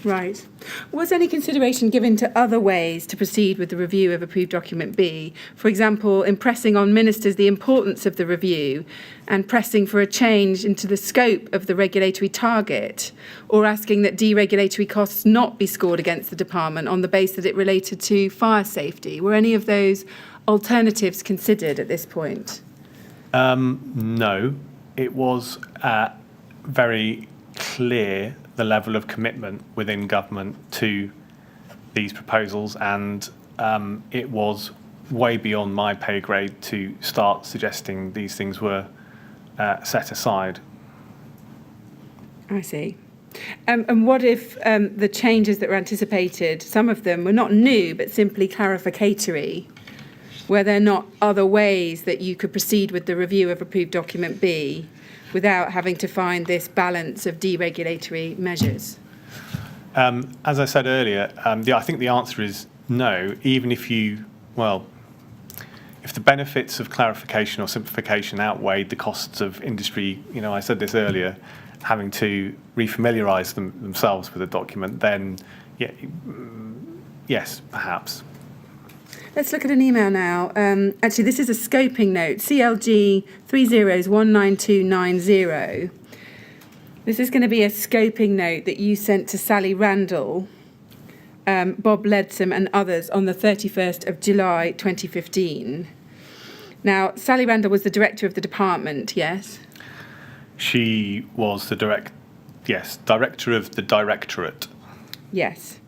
Right. Was any consideration given to other ways to proceed with the review of approved document B? For example, impressing on ministers the importance of the review and pressing for a change into the scope of the regulatory target, or asking that deregulatory costs not be scored against the department on the basis that it related to fire safety? Were any of those alternatives considered at this point? No. It was very clear the level of commitment within government to these proposals, and it was way beyond my pay grade to start suggesting these things were set aside. I see. And what if the changes that were anticipated, some of them were not new but simply clarificatory? Were there not other ways that you could proceed with the review of approved document B without having to find this balance of deregulatory measures? As I said earlier, I think the answer is no, even if if the benefits of clarification or simplification outweighed the costs of industry, I said this earlier, having to refamiliarise themselves with a document, then yes, perhaps. Let's look at an email now. Actually, this is a scoping note, CLG 30's19290. This is going to be a scoping note that you sent to Sally Randall, Bob Leadsom and others on the 31st of July 2015. Now, Sally Randall was the director of the department, yes? She was the director of the directorate. Yes.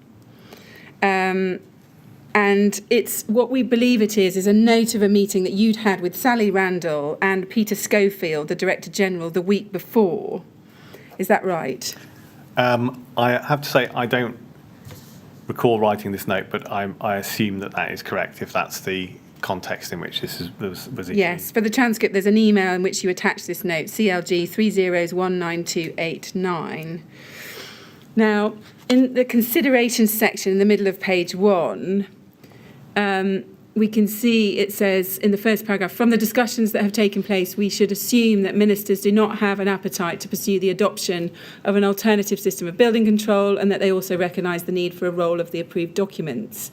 And it's what we believe it is a note of a meeting that you'd had with Sally Randall and Peter Schofield, the Director General, the week before. Is that right? I have to say I don't recall writing this note, but I assume that is correct if that's the context in which this was issued. Yes, for the transcript there's an email in which you attach this note, CLG 30's19289. Now, in the considerations section in the middle of page 1, we can see it says in the first paragraph, from the discussions that have taken place, we should assume that ministers do not have an appetite to pursue the adoption of an alternative system of building control, and that they also recognise the need for a role of the approved documents.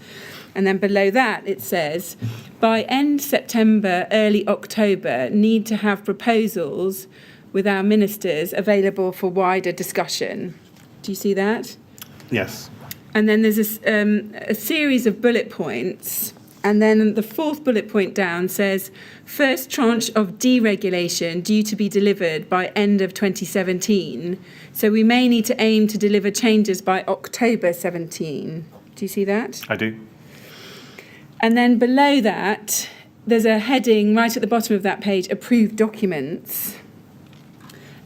And then below that it says, by end September, early October, need to have proposals with our ministers available for wider discussion. Do you see that? Yes. And then there's a series of bullet points. And then the fourth bullet point down says, first tranche of deregulation due to be delivered by end of 2017. So we may need to aim to deliver changes by October 17. Do you see that? I do. And then below that, there's a heading right at the bottom of that page, approved documents.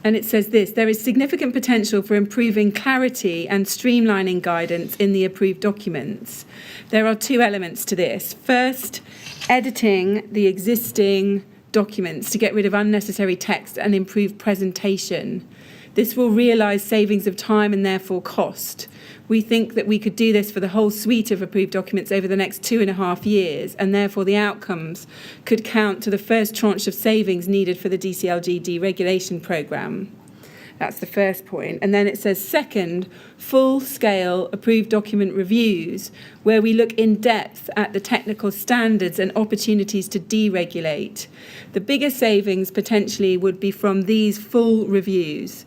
And it says this, there is significant potential for improving clarity and streamlining guidance in the approved documents. There are two elements to this. First, editing the existing documents to get rid of unnecessary text and improve presentation. This will realise savings of time and therefore cost. We think that we could do this for the whole suite of approved documents over the next 2.5 years, and therefore the outcomes could count to the first tranche of savings needed for the DCLG deregulation programme. That's the first point. And then it says, second, full-scale approved document reviews, where we look in depth at the technical standards and opportunities to deregulate. The biggest savings potentially would be from these full reviews.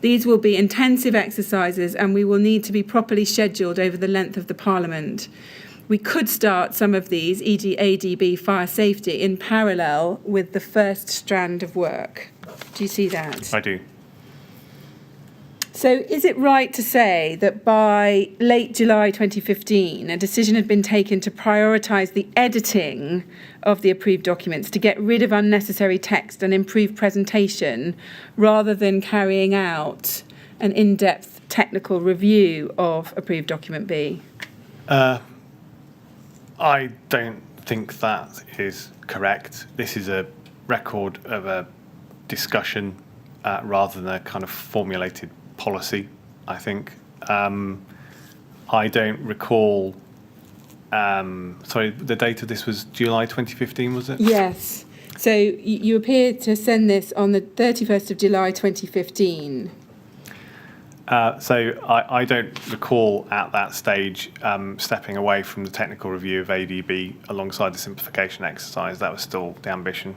These will be intensive exercises and we will need to be properly scheduled over the length of the Parliament. We could start some of these, e.g. ADB fire safety, in parallel with the first strand of work. Do you see that? I do. So is it right to say that by late July 2015, a decision had been taken to prioritise the editing of the approved documents to get rid of unnecessary text and improve presentation, rather than carrying out an in-depth technical review of approved document B? I don't think that is correct. This is a record of a discussion rather than a kind of formulated policy, I think. I don't recall, sorry, the date of this was July 2015, was it? Yes. So you appear to send this on the 31st of July 2015. So I don't recall at that stage stepping away from the technical review of ADB alongside the simplification exercise. That was still the ambition.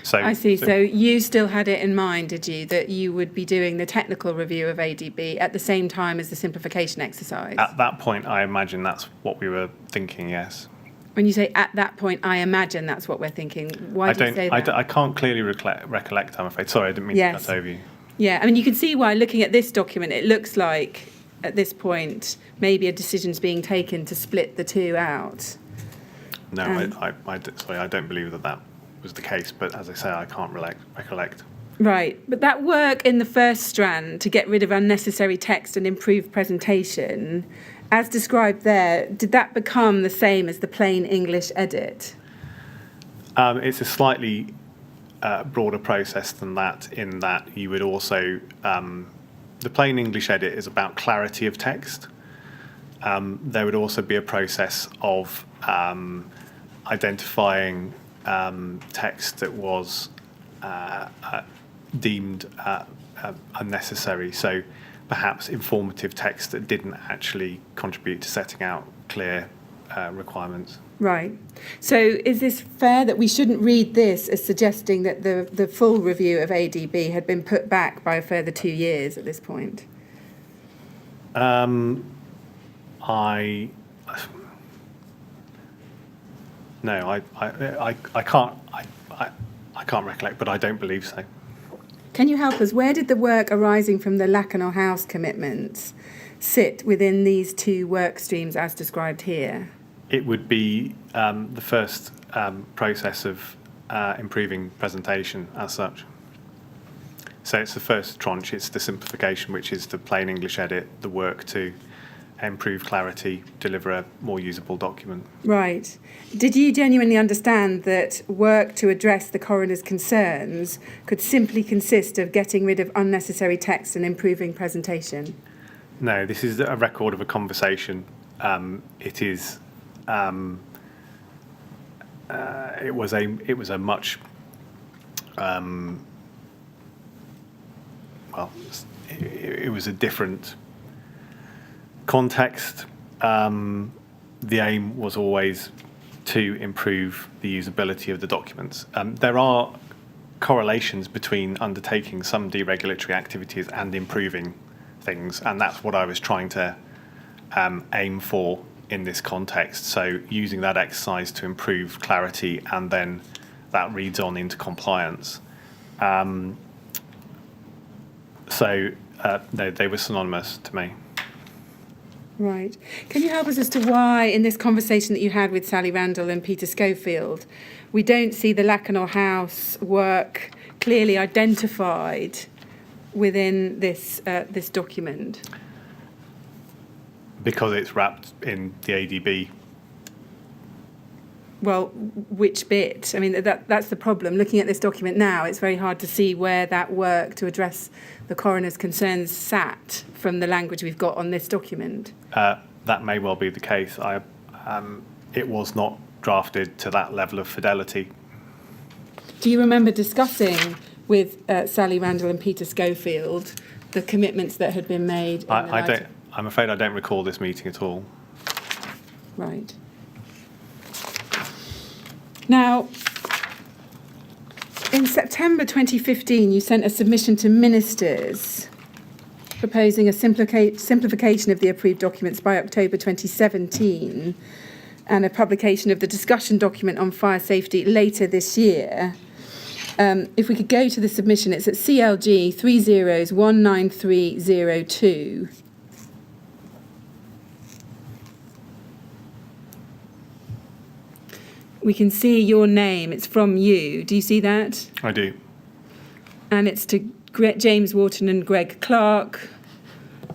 So, I see. So you still had it in mind, did you, that you would be doing the technical review of ADB at the same time as the simplification exercise? At that point, I imagine that's what we were thinking, yes. When you say at that point, I imagine that's what we're thinking. Why do you say that? I can't clearly recollect, I'm afraid. Sorry, I didn't mean to cut over you. Yeah, I mean, you can see why, looking at this document, it looks like, at this point, maybe a decision's being taken to split the two out. No, sorry, I don't believe that was the case, but as I say, I can't recollect. Right, but that work in the first strand to get rid of unnecessary text and improve presentation, as described there, did that become the same as the plain English edit? It's a slightly broader process than that, in that you would also, the plain English edit is about clarity of text. There would also be a process of identifying text that was deemed unnecessary, so perhaps informative text that didn't actually contribute to setting out clear requirements. Right. So is this fair that we shouldn't read this as suggesting that the full review of ADB had been put back by a further 2 years at this point? No, I can't recollect, but I don't believe so. Can you help us? Where did the work arising from the Lacanau House commitments sit within these two work streams as described here? It would be the first process of improving presentation as such. So it's the first tranche, it's the simplification, which is the plain English edit, the work to improve clarity, deliver a more usable document. Right. Did you genuinely understand that work to address the coroner's concerns could simply consist of getting rid of unnecessary text and improving presentation? No, this is a record of a conversation. It is. It was a much. It was a different context. The aim was always to improve the usability of the documents. There are correlations between undertaking some deregulatory activities and improving things, and that's what I was trying to aim for in this context. So using that exercise to improve clarity, and then that reads on into compliance. No, they were synonymous to me. Right. Can you help us as to why, in this conversation that you had with Sally Randall and Peter Schofield, we don't see the Lacanau House work clearly identified within this document? Because it's wrapped in the ADB. Well, which bit? I mean, that's the problem. Looking at this document now, it's very hard to see where that work to address the coroner's concerns sat from the language we've got on this document. That may well be the case. It was not drafted to that level of fidelity. Do you remember discussing with Sally Randall and Peter Schofield, the commitments that had been made. I'm afraid I don't recall this meeting at all. Right. Now, in September 2015, you sent a submission to ministers proposing a simplification of the approved documents by October 2017 and a publication of the discussion document on fire safety later this year. If we could go to the submission, it's at CLG 30193002. We can see your name. It's from you. Do you see that? I do. And it's to James Wharton and Greg Clark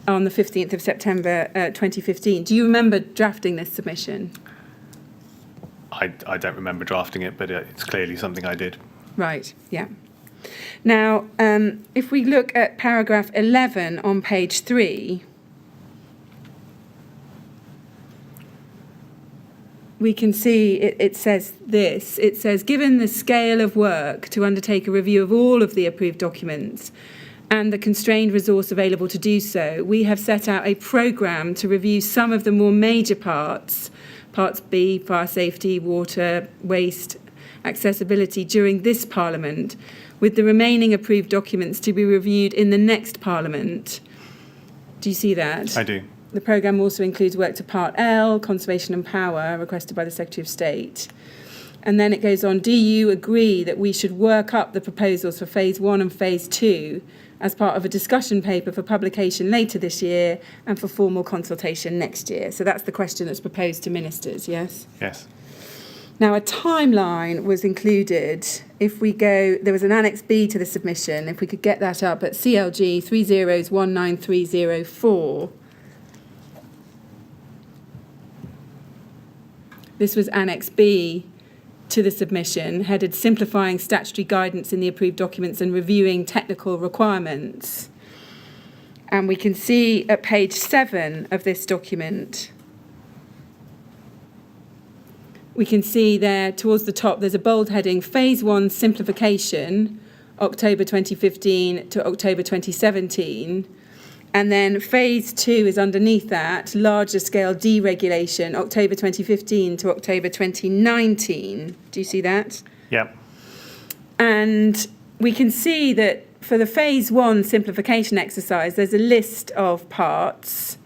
on the 15th of September 2015. Do you remember drafting this submission? I don't remember drafting it, but it's clearly something I did. Right, yeah. Now, if we look at paragraph 11 on page 3, we can see it says this. It says, given the scale of work to undertake a review of all of the approved documents and the constrained resource available to do so, we have set out a programme to review some of the more major parts B, fire safety, water, waste, accessibility, during this Parliament, with the remaining approved documents to be reviewed in the next Parliament. Do you see that? I do. The programme also includes work to Part L, Conservation and Power, requested by the Secretary of State. And then it goes on, do you agree that we should work up the proposals for Phase 1 and Phase 2 as part of a discussion paper for publication later this year and for formal consultation next year? So that's the question that's proposed to ministers, yes? Yes. Now, a timeline was included. If we go, there was an Annex B to the submission. If we could get that up at CLG 30193004. This was Annex B to the submission, headed Simplifying Statutory Guidance in the Approved Documents and Reviewing Technical Requirements. And we can see at page 7 of this document, we can see there towards the top, there's a bold heading, Phase 1 Simplification, October 2015 to October 2017. And then Phase 2 is underneath that, larger scale deregulation, October 2015 to October 2019. Do you see that? Yep. And we can see that for the Phase 1 simplification exercise, there's a list of parts,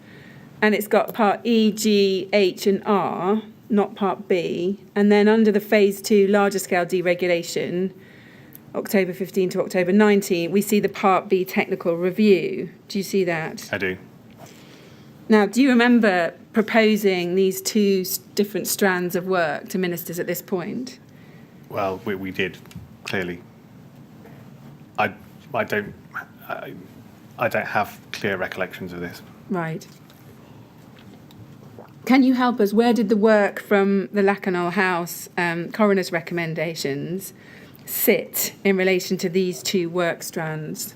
and it's got Part E, G, H and R, not Part B. And then under the Phase 2 larger scale deregulation, October 15 to October 19, we see the Part B technical review. Do you see that? I do. Now, do you remember proposing these two different strands of work to ministers at this point? Well, we did, clearly. I don't have clear recollections of this. Right. Can you help us? Where did the work from the Lakanal House coroner's recommendations sit in relation to these two work strands?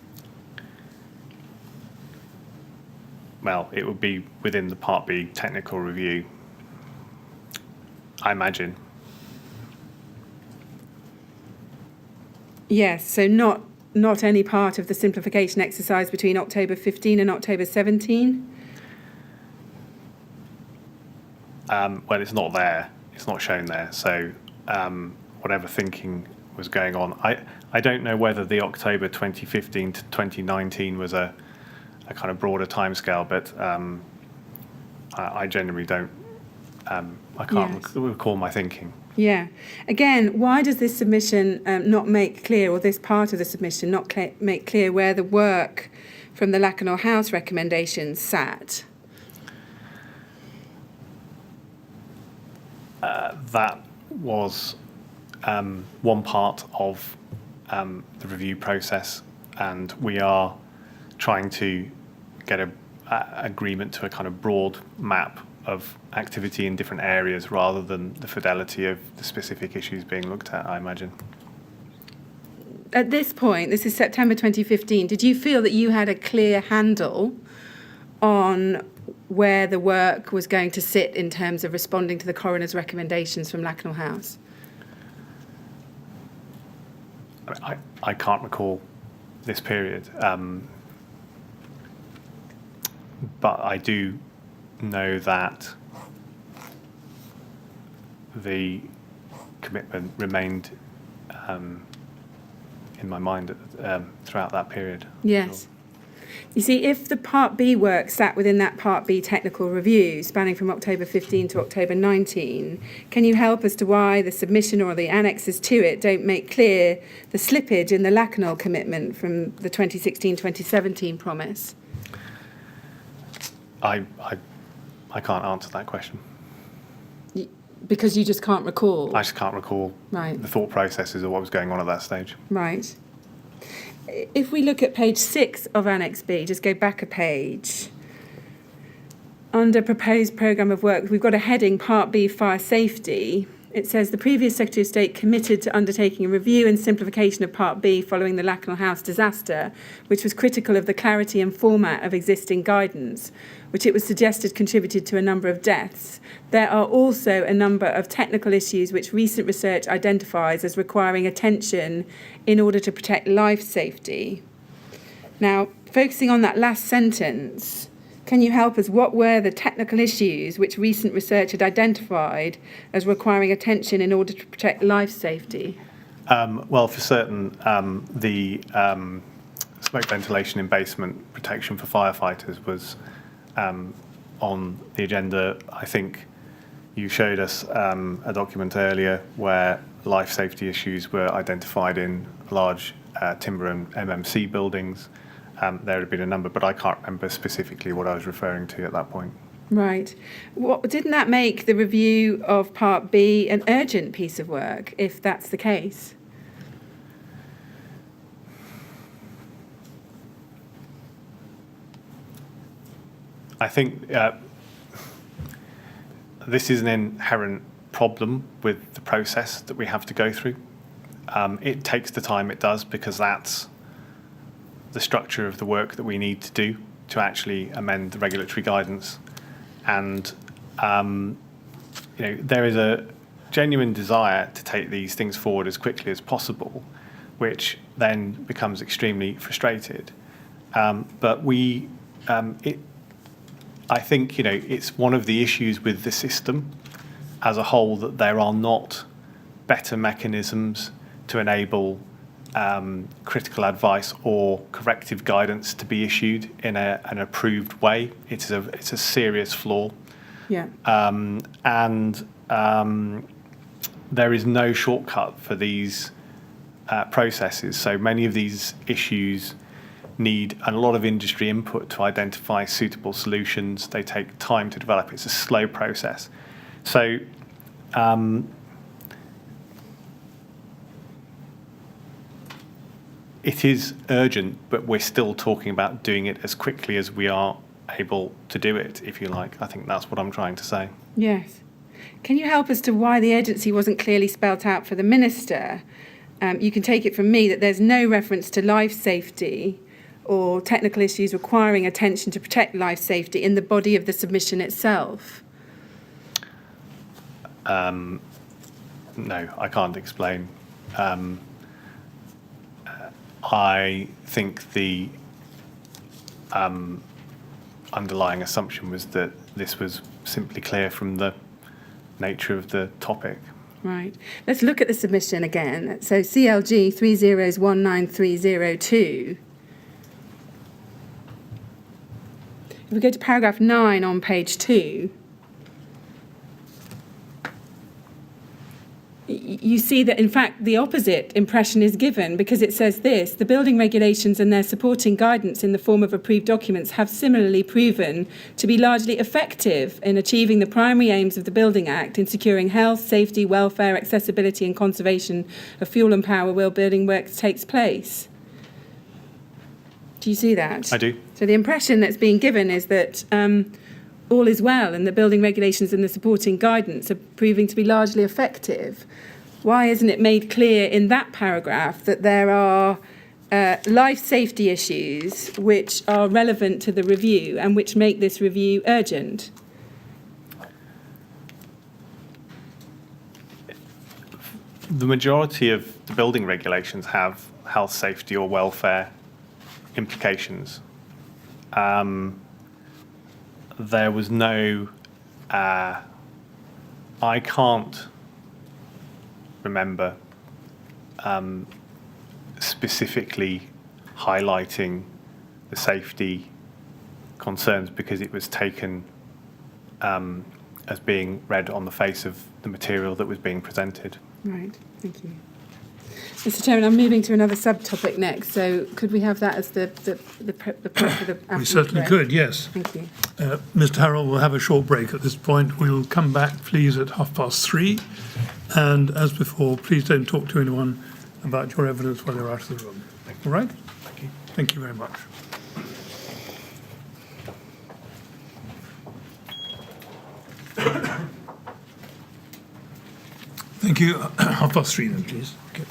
Well, it would be within the Part B technical review, I imagine. Yes, so not any part of the simplification exercise between October 15 and October 17? Well, it's not there. It's not shown there. So whatever thinking was going on. I don't know whether the October 2015 to 2019 was a kind of broader timescale, but I generally don't. I can't recall my thinking. Yeah. Again, why does this submission not make clear, or this part of the submission not make clear where the work from the Lakanal House recommendations sat? That was one part of the review process, and we are trying to get a agreement to a kind of broad map of activity in different areas rather than the fidelity of the specific issues being looked at, I imagine. At this point, this is September 2015, did you feel that you had a clear handle on where the work was going to sit in terms of responding to the coroner's recommendations from Lakanal House? I can't recall this period, but I do know that the commitment remained in my mind throughout that period. Yes. You see, if the Part B work sat within that Part B technical review, spanning from October 15 to October 19, can you help as to why the submission or the annexes to it don't make clear the slippage in the Lacanol commitment from the 2016-2017 promise? I can't answer that question. Because you just can't recall? I just can't recall the thought processes of what was going on at that stage. Right. If we look at page 6 of Annex B, just go back a page. Under proposed programme of work, we've got a heading, Part B, Fire Safety. It says the previous Secretary of State committed to undertaking a review and simplification of Part B following the Lacanol House disaster, which was critical of the clarity and format of existing guidance, which it was suggested contributed to a number of deaths. There are also a number of technical issues which recent research identifies as requiring attention in order to protect life safety. Now, focusing on that last sentence, can you help us? What were the technical issues which recent research had identified as requiring attention in order to protect life safety? Well, for certain, the smoke ventilation in basement protection for firefighters was on the agenda. I think you showed us a document earlier where life safety issues were identified in large timber and MMC buildings. There had been a number, but I can't remember specifically what I was referring to at that point. Right. Didn't that make the review of Part B an urgent piece of work, if that's the case? I think this is an inherent problem with the process that we have to go through. It takes the time it does because that's the structure of the work that we need to do to actually amend the regulatory guidance. And there is a genuine desire to take these things forward as quickly as possible, which then becomes extremely frustrated. But I think it's one of the issues with the system as a whole that there are not better mechanisms to enable critical advice or corrective guidance to be issued in an approved way. It's a serious flaw. Yeah. And there is no shortcut for these processes. So many of these issues need a lot of industry input to identify suitable solutions. They take time to develop. It's a slow process. So it is urgent, but we're still talking about doing it as quickly as we are able to do it, if you like. I think that's what I'm trying to say. Yes. Can you help as to why the urgency wasn't clearly spelt out for the Minister? You can take it from me that there's no reference to life safety or technical issues requiring attention to protect life safety in the body of the submission itself. No, I can't explain. I think the underlying assumption was that this was simply clear from the nature of the topic. Right. Let's look at the submission again. So CLG 30193002. If we go to paragraph 9 on page 2, you see that, in fact, the opposite impression is given because it says this: the building regulations and their supporting guidance in the form of approved documents have similarly proven to be largely effective in achieving the primary aims of the Building Act in securing health, safety, welfare, accessibility and conservation of fuel and power where building work takes place. Do you see that? I do. So the impression that's being given is that all is well and the building regulations and the supporting guidance are proving to be largely effective. Why isn't it made clear in that paragraph that there are life safety issues which are relevant to the review and which make this review urgent? The majority of the building regulations have health, safety or welfare implications. There was no, I can't remember specifically highlighting the safety concerns because it was taken as being read on the face of the material that was being presented. Right, thank you. Mr. Chairman, I'm moving to another subtopic next, so could we have that as the point for the We certainly could, yes. Thank you. Mr. Harral will have a short break at this point. We'll come back, please, at 3:30. And as before, please don't talk to anyone about your evidence while you're out of the room. All right? Thank you. Thank you very much. Thank you. 3:30 then, please. Okay.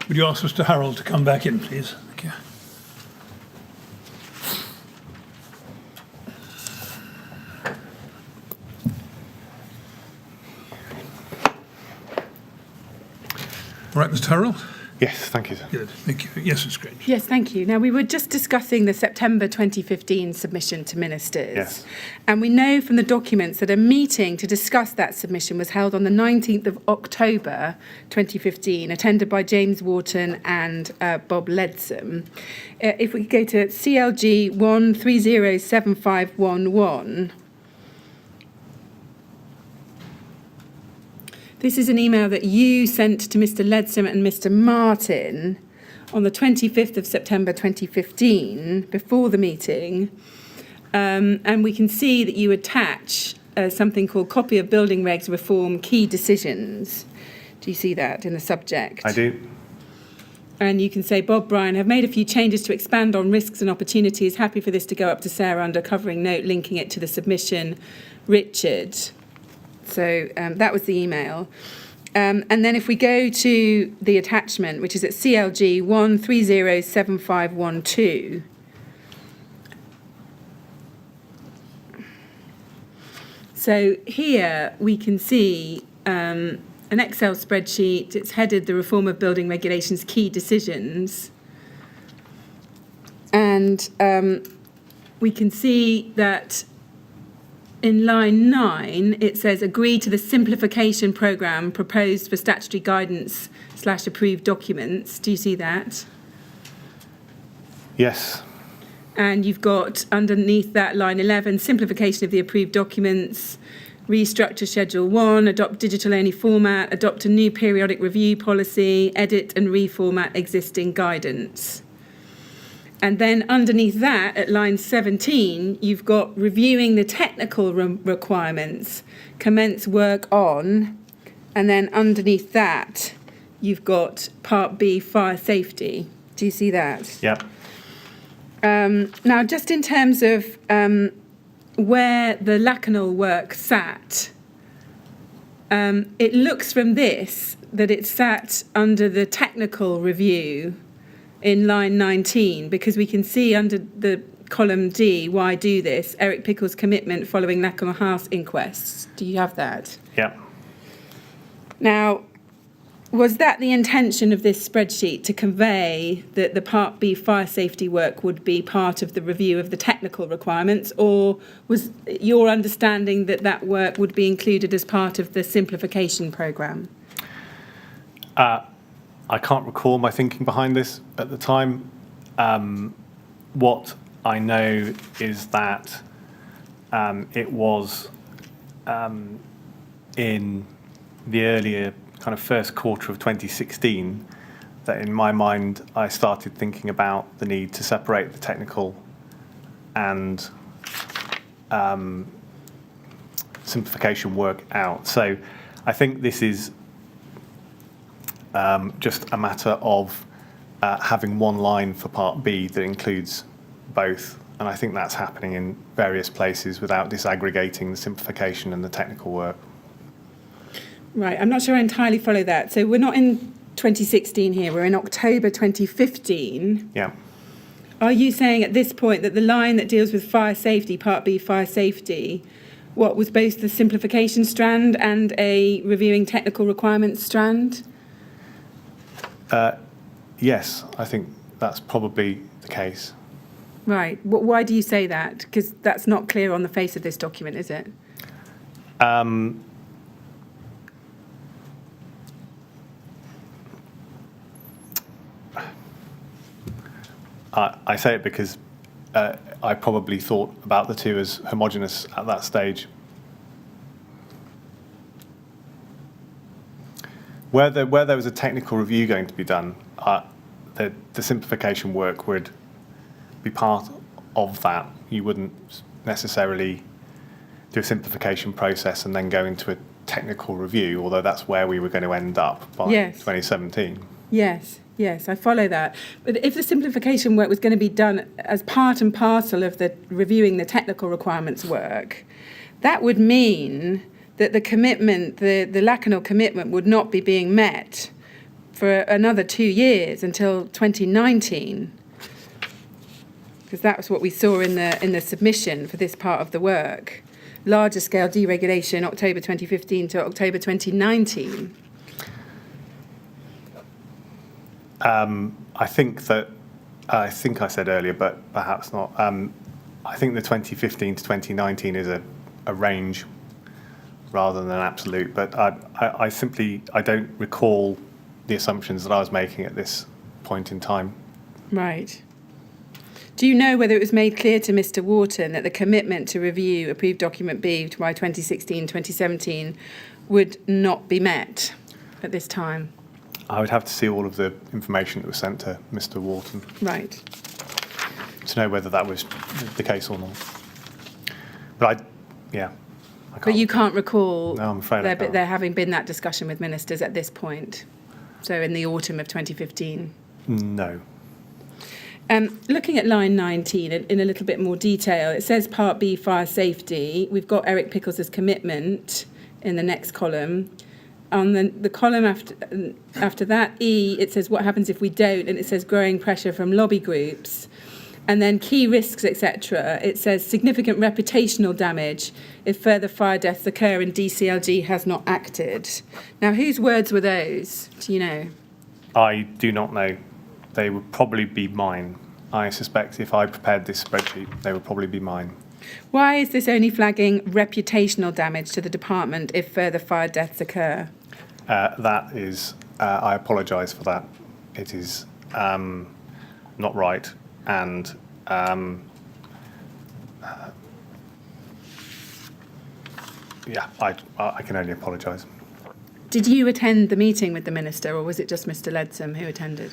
Would you ask Mr. Harral to come back in, please? Thank you. All right, Mr. Harral? Yes, thank you, sir. Good, thank you. Yes, Ms. Grange. Yes, thank you. Now, we were just discussing the September 2015 submission to ministers. Yes. And we know from the documents that a meeting to discuss that submission was held on the 19th of October 2015, attended by James Wharton and Bob Leadsom. If we go to CLG 1307511, this is an email that you sent to Mr. Leadsom and Mr. Martin on the 25th of September 2015, before the meeting. And we can see that you attach something called Copy of Building Regs Reform Key Decisions. Do you see that in the subject? I do. And you can say, Bob Bryan, have made a few changes to expand on risks and opportunities. Happy for this to go up to Sarah under covering note, linking it to the submission. Richard. So that was the email. And then if we go to the attachment, which is at CLG 1307512, so here we can see an Excel spreadsheet. It's headed the Reform of Building Regulations Key Decisions. And we can see that in line 9, it says, agree to the simplification programme proposed for statutory guidance / approved documents. Do you see that? Yes. And you've got underneath that line 11, simplification of the approved documents, restructure Schedule 1, adopt digital-only format, adopt a new periodic review policy, edit and reformat existing guidance. And then underneath that, at line 17, you've got reviewing the technical requirements, commence work on, and then underneath that, you've got Part B, fire safety. Do you see that? Yep. Now, just in terms of where the Lacanal work sat, it looks from this that it sat under the technical review in line 19, because we can see under the column D, why do this? Eric Pickle's commitment following Lacanal House inquests. Do you have that? Yep. Now, was that the intention of this spreadsheet, to convey that the Part B fire safety work would be part of the review of the technical requirements, or was your understanding that that work would be included as part of the simplification programme? I can't recall my thinking behind this at the time. What I know is that it was in the earlier kind of first quarter of 2016 that, in my mind, I started thinking about the need to separate the technical and simplification work out. So I think this is just a matter of having one line for Part B that includes both. And I think that's happening in various places without disaggregating the simplification and the technical work. Right, I'm not sure I entirely follow that. So we're not in 2016 here, we're in October 2015. Yeah. Are you saying at this point that the line that deals with fire safety, Part B fire safety, what was both the simplification strand and a reviewing technical requirements strand? Yes, I think that's probably the case. Right. Why do you say that? Because that's not clear on the face of this document, is it? I say it because I probably thought about the two as homogenous at that stage. Where there was a technical review going to be done, the simplification work would be part of that. You wouldn't necessarily do a simplification process and then go into a technical review, although that's where we were going to end up by 2017. Yes, I follow that. But if the simplification work was going to be done as part and parcel of the reviewing the technical requirements work, that would mean that the commitment, the Lacanal commitment, would not be being met for another 2 years until 2019, because that was what we saw in the submission for this part of the work. Larger scale deregulation, October 2015 to October 2019. I think I said earlier, but perhaps not. I think the 2015 to 2019 is a range rather than an absolute. But I don't recall the assumptions that I was making at this point in time. Right. Do you know whether it was made clear to Mr. Wharton that the commitment to review approved document B by 2016-2017 would not be met at this time? I would have to see all of the information that was sent to Mr. Wharton Right. to know whether that was the case or not. But I can't. But you can't recall No, I'm afraid I can't. there having been that discussion with ministers at this point, so in the autumn of 2015? No. Looking at line 19 in a little bit more detail, it says Part B, fire safety. We've got Eric Pickles' commitment in the next column. On the column after that, E, it says what happens if we don't, and it says growing pressure from lobby groups. And then key risks, etc. It says significant reputational damage if further fire deaths occur and DCLG has not acted. Now, whose words were those? Do you know? I do not know. They would probably be mine. I suspect if I prepared this spreadsheet, they would probably be mine. Why is this only flagging reputational damage to the department if further fire deaths occur? That is, I apologise for that. It is not right. And I can only apologise. Did you attend the meeting with the minister, or was it just Mr. Leadsom who attended?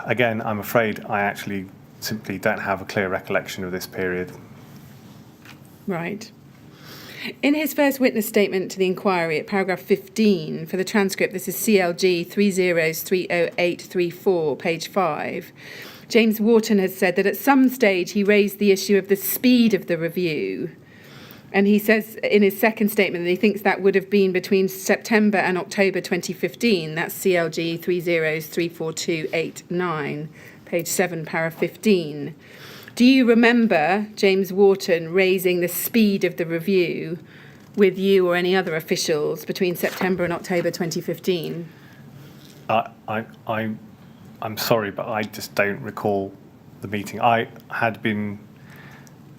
Again, I'm afraid I actually simply don't have a clear recollection of this period. Right. In his first witness statement to the inquiry at paragraph 15, for the transcript, this is CLG 3030834, page 5, James Wharton has said that at some stage he raised the issue of the speed of the review. And he says in his second statement that he thinks that would have been between September and October 2015. That's CLG 3034289, page 7, para 15. Do you remember James Wharton raising the speed of the review with you or any other officials between September and October 2015? I'm sorry, but I just don't recall the meeting. I had been,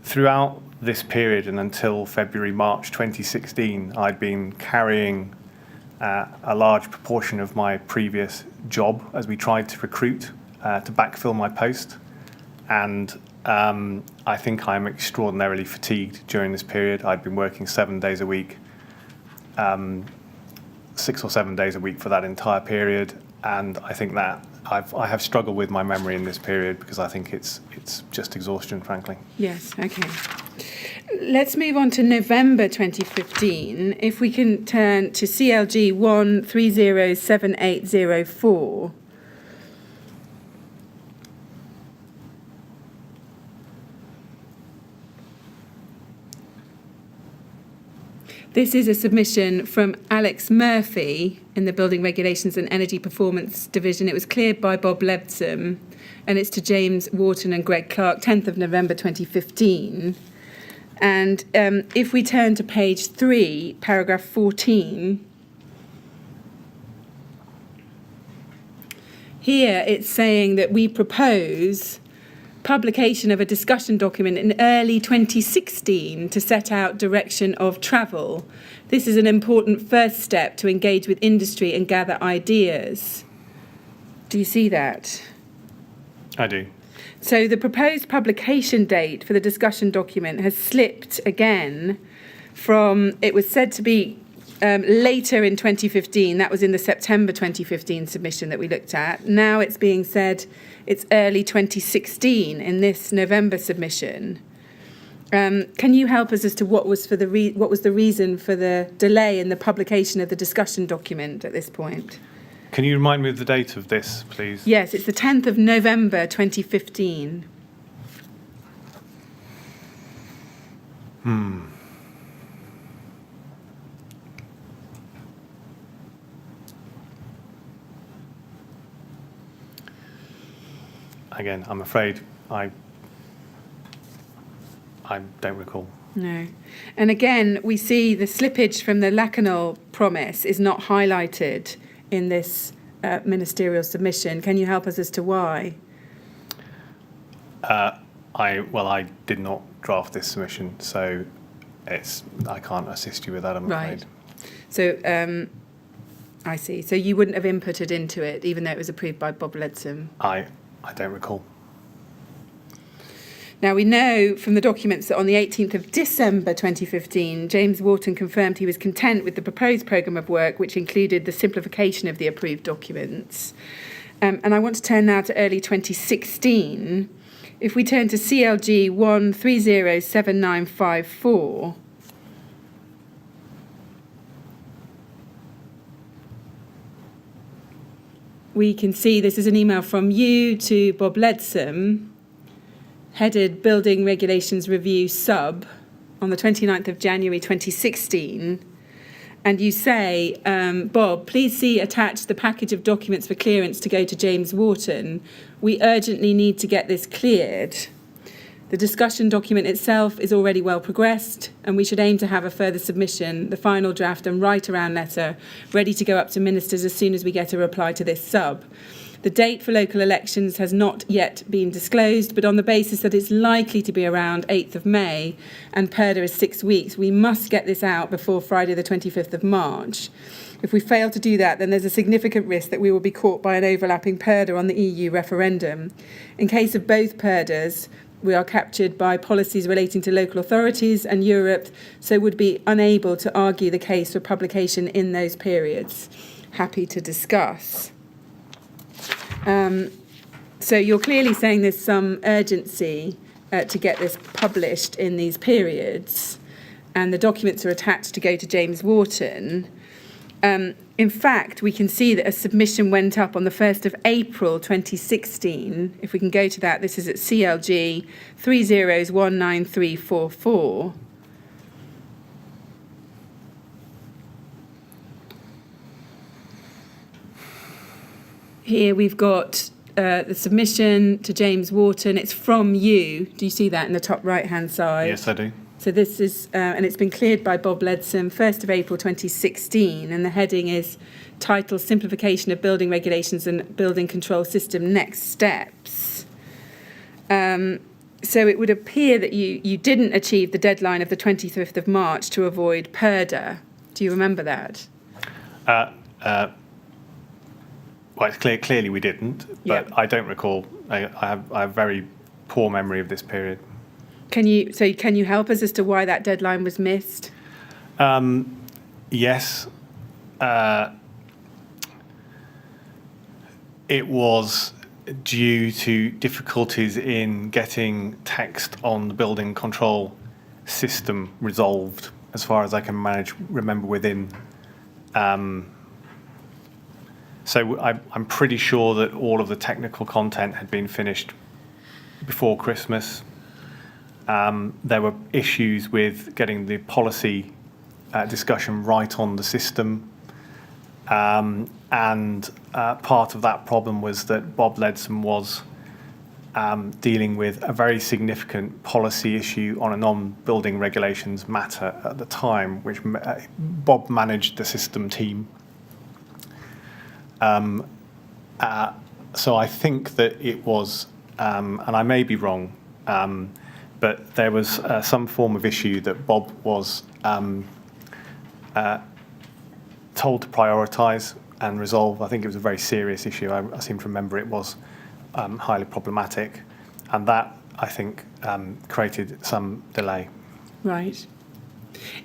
throughout this period and until February, March 2016, I'd been carrying a large proportion of my previous job as we tried to recruit to backfill my post. And I think I'm extraordinarily fatigued during this period. I'd been working 7 days a week, 6 or 7 days a week for that entire period. And I think that I have struggled with my memory in this period because I think it's just exhaustion, frankly. Yes, okay. Let's move on to November 2015. If we can turn to CLG 1307804. This is a submission from Alex Murphy in the Building Regulations and Energy Performance Division. It was cleared by Bob Leadsom, and it's to James Wharton and Greg Clark, 10th of November 2015. And if we turn to page 3, paragraph 14, here it's saying that we propose publication of a discussion document in early 2016 to set out direction of travel. This is an important first step to engage with industry and gather ideas. Do you see that? I do. So the proposed publication date for the discussion document has slipped again from, it was said to be later in 2015, that was in the September 2015 submission that we looked at. Now it's being said it's early 2016 in this November submission. Can you help us as to what was the reason for the delay in the publication of the discussion document at this point? Can you remind me of the date of this, please? Yes, it's the 10th of November 2015. again, I'm afraid I don't recall. No. And again, we see the slippage from the Lacanau promise is not highlighted in this ministerial submission. Can you help us as to why? I did not draft this submission, so I can't assist you with that, I'm afraid. Right. So I see. So you wouldn't have inputted into it, even though it was approved by Bob Leadsom? I don't recall. Now, we know from the documents that on the 18th of December 2015, James Wharton confirmed he was content with the proposed programme of work, which included the simplification of the approved documents. And I want to turn now to early 2016. If we turn to CLG 1307954, we can see this is an email from you to Bob Leadsom, headed Building Regulations Review Sub, on the 29th of January 2016. And you say, Bob, please see attached the package of documents for clearance to go to James Wharton. We urgently need to get this cleared. The discussion document itself is already well progressed, and we should aim to have a further submission, the final draft and write-around letter, ready to go up to ministers as soon as we get a reply to this sub. The date for local elections has not yet been disclosed, but on the basis that it's likely to be around 8th of May and PERDA is 6 weeks, we must get this out before Friday the 25th of March. If we fail to do that, then there's a significant risk that we will be caught by an overlapping PERDA on the EU referendum. In case of both PERDAs, we are captured by policies relating to local authorities and Europe, so would be unable to argue the case for publication in those periods. Happy to discuss. So you're clearly saying there's some urgency to get this published in these periods, and the documents are attached to go to James Wharton. In fact, we can see that a submission went up on the 1st of April 2016. If we can go to that, this is at CLG 19344. Here we've got the submission to James Wharton. It's from you. Do you see that in the top right-hand side? Yes, I do. So this is, and it's been cleared by Bob Leadsom, 1st of April 2016, and the heading is titled Simplification of Building Regulations and Building Control System Next Steps. So it would appear that you didn't achieve the deadline of the 25th of March to avoid PERDA. Do you remember that? Well, it's clearly we didn't, but Yeah. I don't recall. I have very poor memory of this period. Can you help us as to why that deadline was missed? Yes. It was due to difficulties in getting text on the building control system resolved, as far as I can remember within. So I'm pretty sure that all of the technical content had been finished before Christmas. There were issues with getting the policy discussion right on the system. And part of that problem was that Bob Leadsom was dealing with a very significant policy issue on a non-building regulations matter at the time, which Bob managed the system team. So I think that it was, and I may be wrong, but there was some form of issue that Bob was told to prioritise and resolve. I think it was a very serious issue. I seem to remember it was highly problematic, and that, I think, created some delay. Right.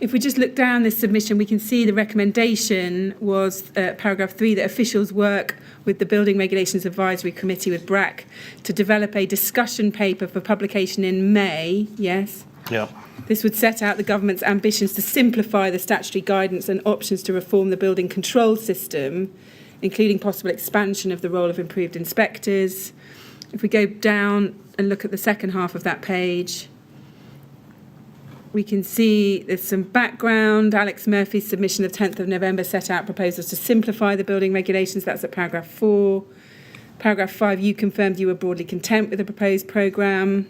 If we just look down this submission, we can see the recommendation was paragraph 3, that officials work with the Building Regulations Advisory Committee with BRAC to develop a discussion paper for publication in May. Yes? Yeah. This would set out the government's ambitions to simplify the statutory guidance and options to reform the building control system, including possible expansion of the role of improved inspectors. If we go down and look at the second half of that page, we can see there's some background. Alex Murphy's submission of 10th of November set out proposals to simplify the building regulations. That's at paragraph 4. Paragraph 5, you confirmed you were broadly content with the proposed programme.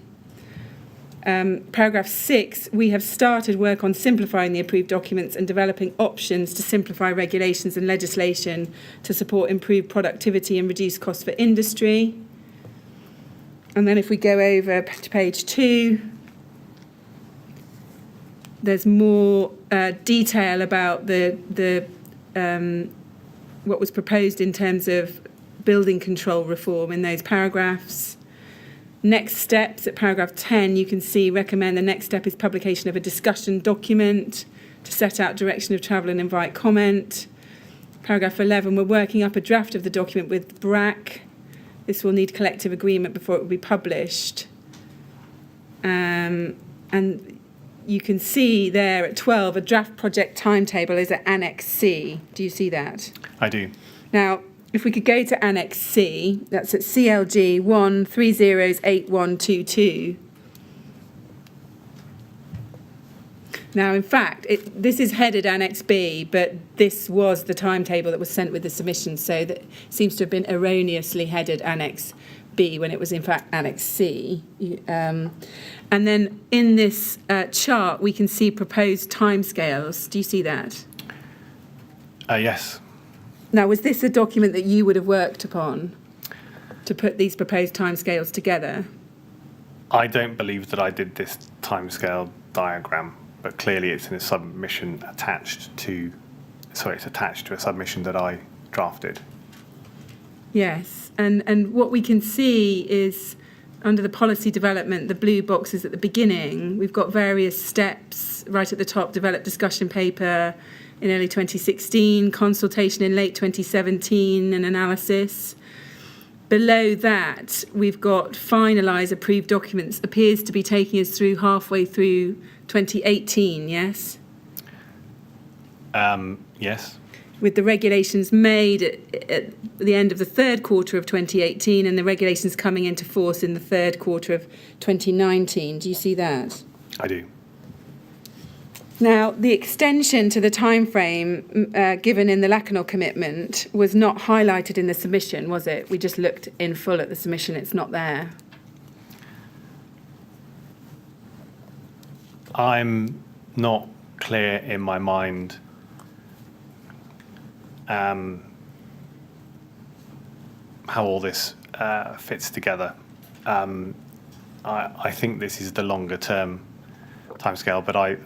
Paragraph 6, we have started work on simplifying the approved documents and developing options to simplify regulations and legislation to support improved productivity and reduce costs for industry. And then if we go over to page 2, there's more detail about the what was proposed in terms of building control reform in those paragraphs. Next steps, at paragraph 10, you can see recommend the next step is publication of a discussion document to set out direction of travel and invite comment. Paragraph 11, we're working up a draft of the document with BRAC. This will need collective agreement before it will be published. And you can see there at 12, a draft project timetable is at Annex C. Do you see that? I do. Now, if we could go to Annex C, that's at CLG 1308122. Now, in fact, this is headed Annex B, but this was the timetable that was sent with the submission, so that seems to have been erroneously headed Annex B when it was in fact Annex C. And then in this chart, we can see proposed timescales. Do you see that? Yes. Now, was this a document that you would have worked upon to put these proposed timescales together? I don't believe that I did this timescale diagram, but clearly it's in a submission attached to, it's attached to a submission that I drafted. Yes, and what we can see is under the policy development, the blue boxes at the beginning, we've got various steps right at the top, develop discussion paper in early 2016, consultation in late 2017 and analysis. Below that, we've got finalise approved documents, appears to be taking us through halfway through 2018, yes? Yes. With the regulations made at the end of the third quarter of 2018 and the regulations coming into force in the third quarter of 2019. Do you see that? I do. Now, the extension to the timeframe given in the Lacanau commitment was not highlighted in the submission, was it? We just looked in full at the submission, it's not there. I'm not clear in my mind how all this fits together. I think this is the longer term timescale, but I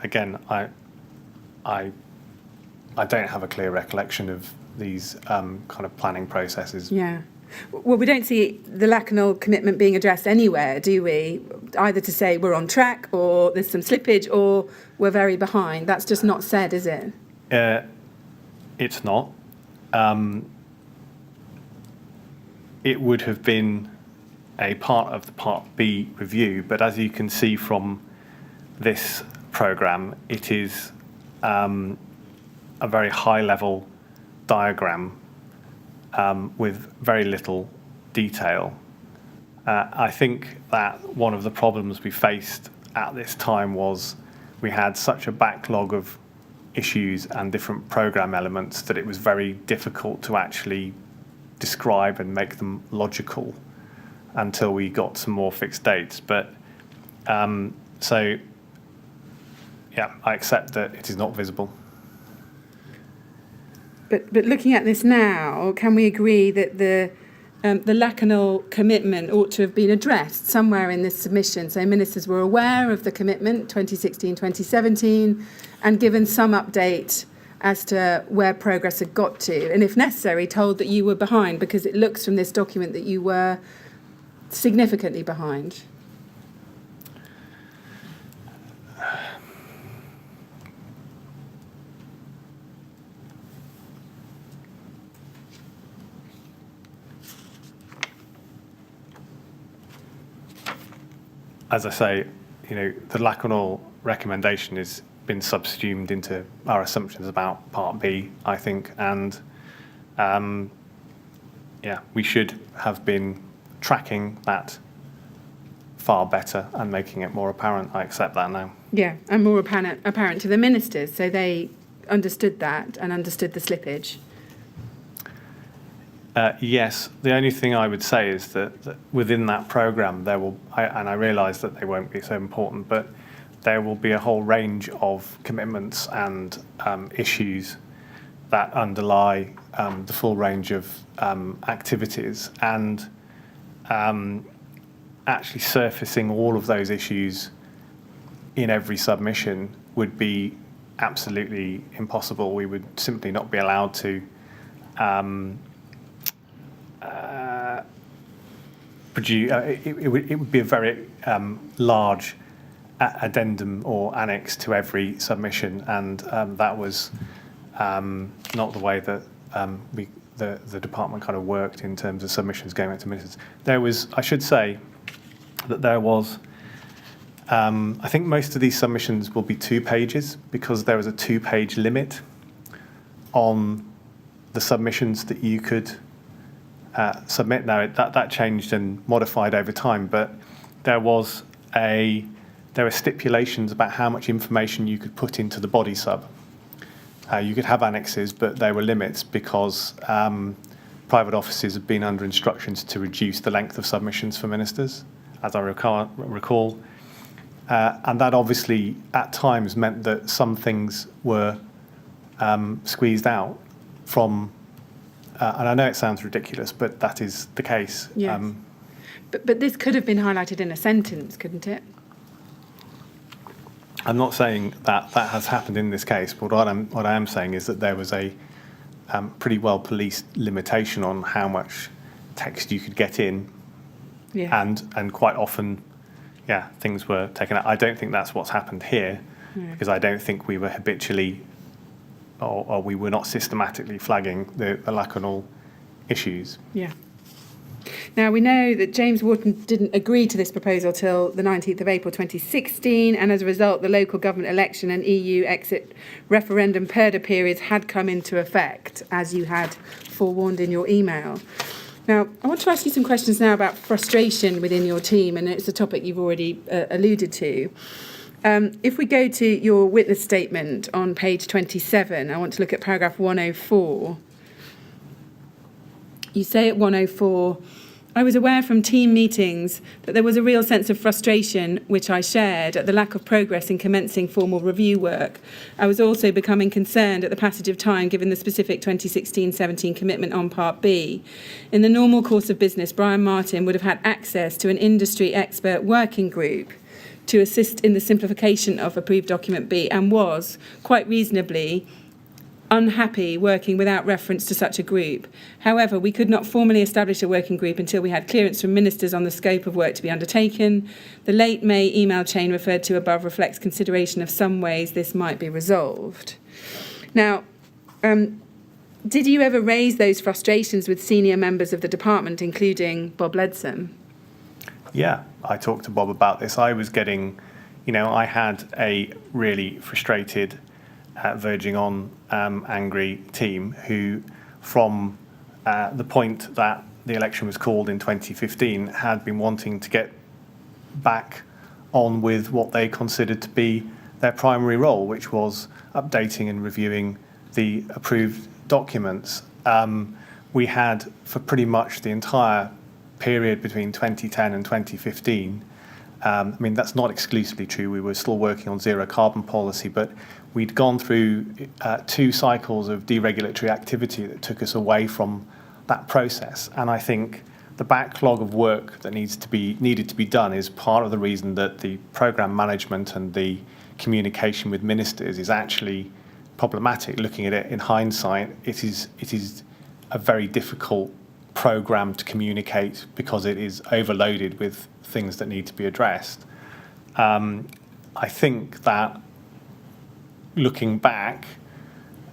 don't have a clear recollection of these kind of planning processes. Yeah. Well, we don't see the Lacanau commitment being addressed anywhere, do we? Either to say we're on track or there's some slippage or we're very behind. That's just not said, is it? It's not. It would have been a part of the Part B review, but as you can see from this programme, it is a very high-level diagram with very little detail. I think that one of the problems we faced at this time was we had such a backlog of issues and different programme elements that it was very difficult to actually describe and make them logical until we got some more fixed dates. But so, yeah, I accept that it is not visible. But looking at this now, can we agree that the Lacanau commitment ought to have been addressed somewhere in this submission? So ministers were aware of the commitment 2016, 2017, and given some update as to where progress had got to, and if necessary, told that you were behind, because it looks from this document that you were significantly behind. As I say, the Lacanau recommendation has been subsumed into our assumptions about Part B, I think, and we should have been tracking that far better and making it more apparent. I accept that now. Yeah, and more apparent to the ministers, so they understood that and understood the slippage. Yes, the only thing I would say is that within that programme there will, and I realise that they won't be so important, but there will be a whole range of commitments and issues that underlie the full range of activities, and actually surfacing all of those issues in every submission would be absolutely impossible. We would simply not be allowed to produce. It would be a very large addendum or annex to every submission, and that was not the way that the department kind of worked in terms of submissions going out to ministers. There was, I should say, that there was. I think most of these submissions will be 2 pages because there was a 2-page limit on the submissions that you could submit. Now that changed and modified over time, but there were stipulations about how much information you could put into the body sub. You could have annexes, but there were limits because private offices have been under instructions to reduce the length of submissions for ministers, as I recall. And that obviously at times meant that some things were squeezed out from, and I know it sounds ridiculous, but that is the case. Yes. But this could have been highlighted in a sentence, couldn't it? I'm not saying that has happened in this case, but what I am saying is that there was a pretty well policed limitation on how much text you could get in, and quite often, things were taken out. I don't think that's what's happened here, because I don't think we were habitually, or we were not systematically flagging the lack on all issues. Yeah. Now, we know that James Wharton didn't agree to this proposal till the 19th of April 2016, and as a result, the local government election and EU exit referendum purdah periods had come into effect, as you had forewarned in your email. Now, I want to ask you some questions now about frustration within your team, and it's a topic you've already alluded to. If we go to your witness statement on page 27, I want to look at paragraph 104. You say at 104, I was aware from team meetings that there was a real sense of frustration, which I shared, at the lack of progress in commencing formal review work. I was also becoming concerned at the passage of time given the specific 2016-17 commitment on Part B. In the normal course of business, Brian Martin would have had access to an industry expert working group to assist in the simplification of approved document B, and was, quite reasonably, unhappy working without reference to such a group. However, we could not formally establish a working group until we had clearance from ministers on the scope of work to be undertaken. The late May email chain referred to above reflects consideration of some ways this might be resolved. Now, did you ever raise those frustrations with senior members of the department, including Bob Leadsom? Yeah, I talked to Bob about this. I was getting, I had a really frustrated, verging on angry team who, from the point that the election was called in 2015, had been wanting to get back on with what they considered to be their primary role, which was updating and reviewing the approved documents. We had, for pretty much the entire period between 2010 and 2015, that's not exclusively true. We were still working on zero carbon policy, but we'd gone through 2 cycles of deregulatory activity that took us away from that process. And I think the backlog of work that needed to be done is part of the reason that the programme management and the communication with ministers is actually problematic. Looking at it in hindsight, it is a very difficult programme to communicate because it is overloaded with things that need to be addressed. I think that looking back,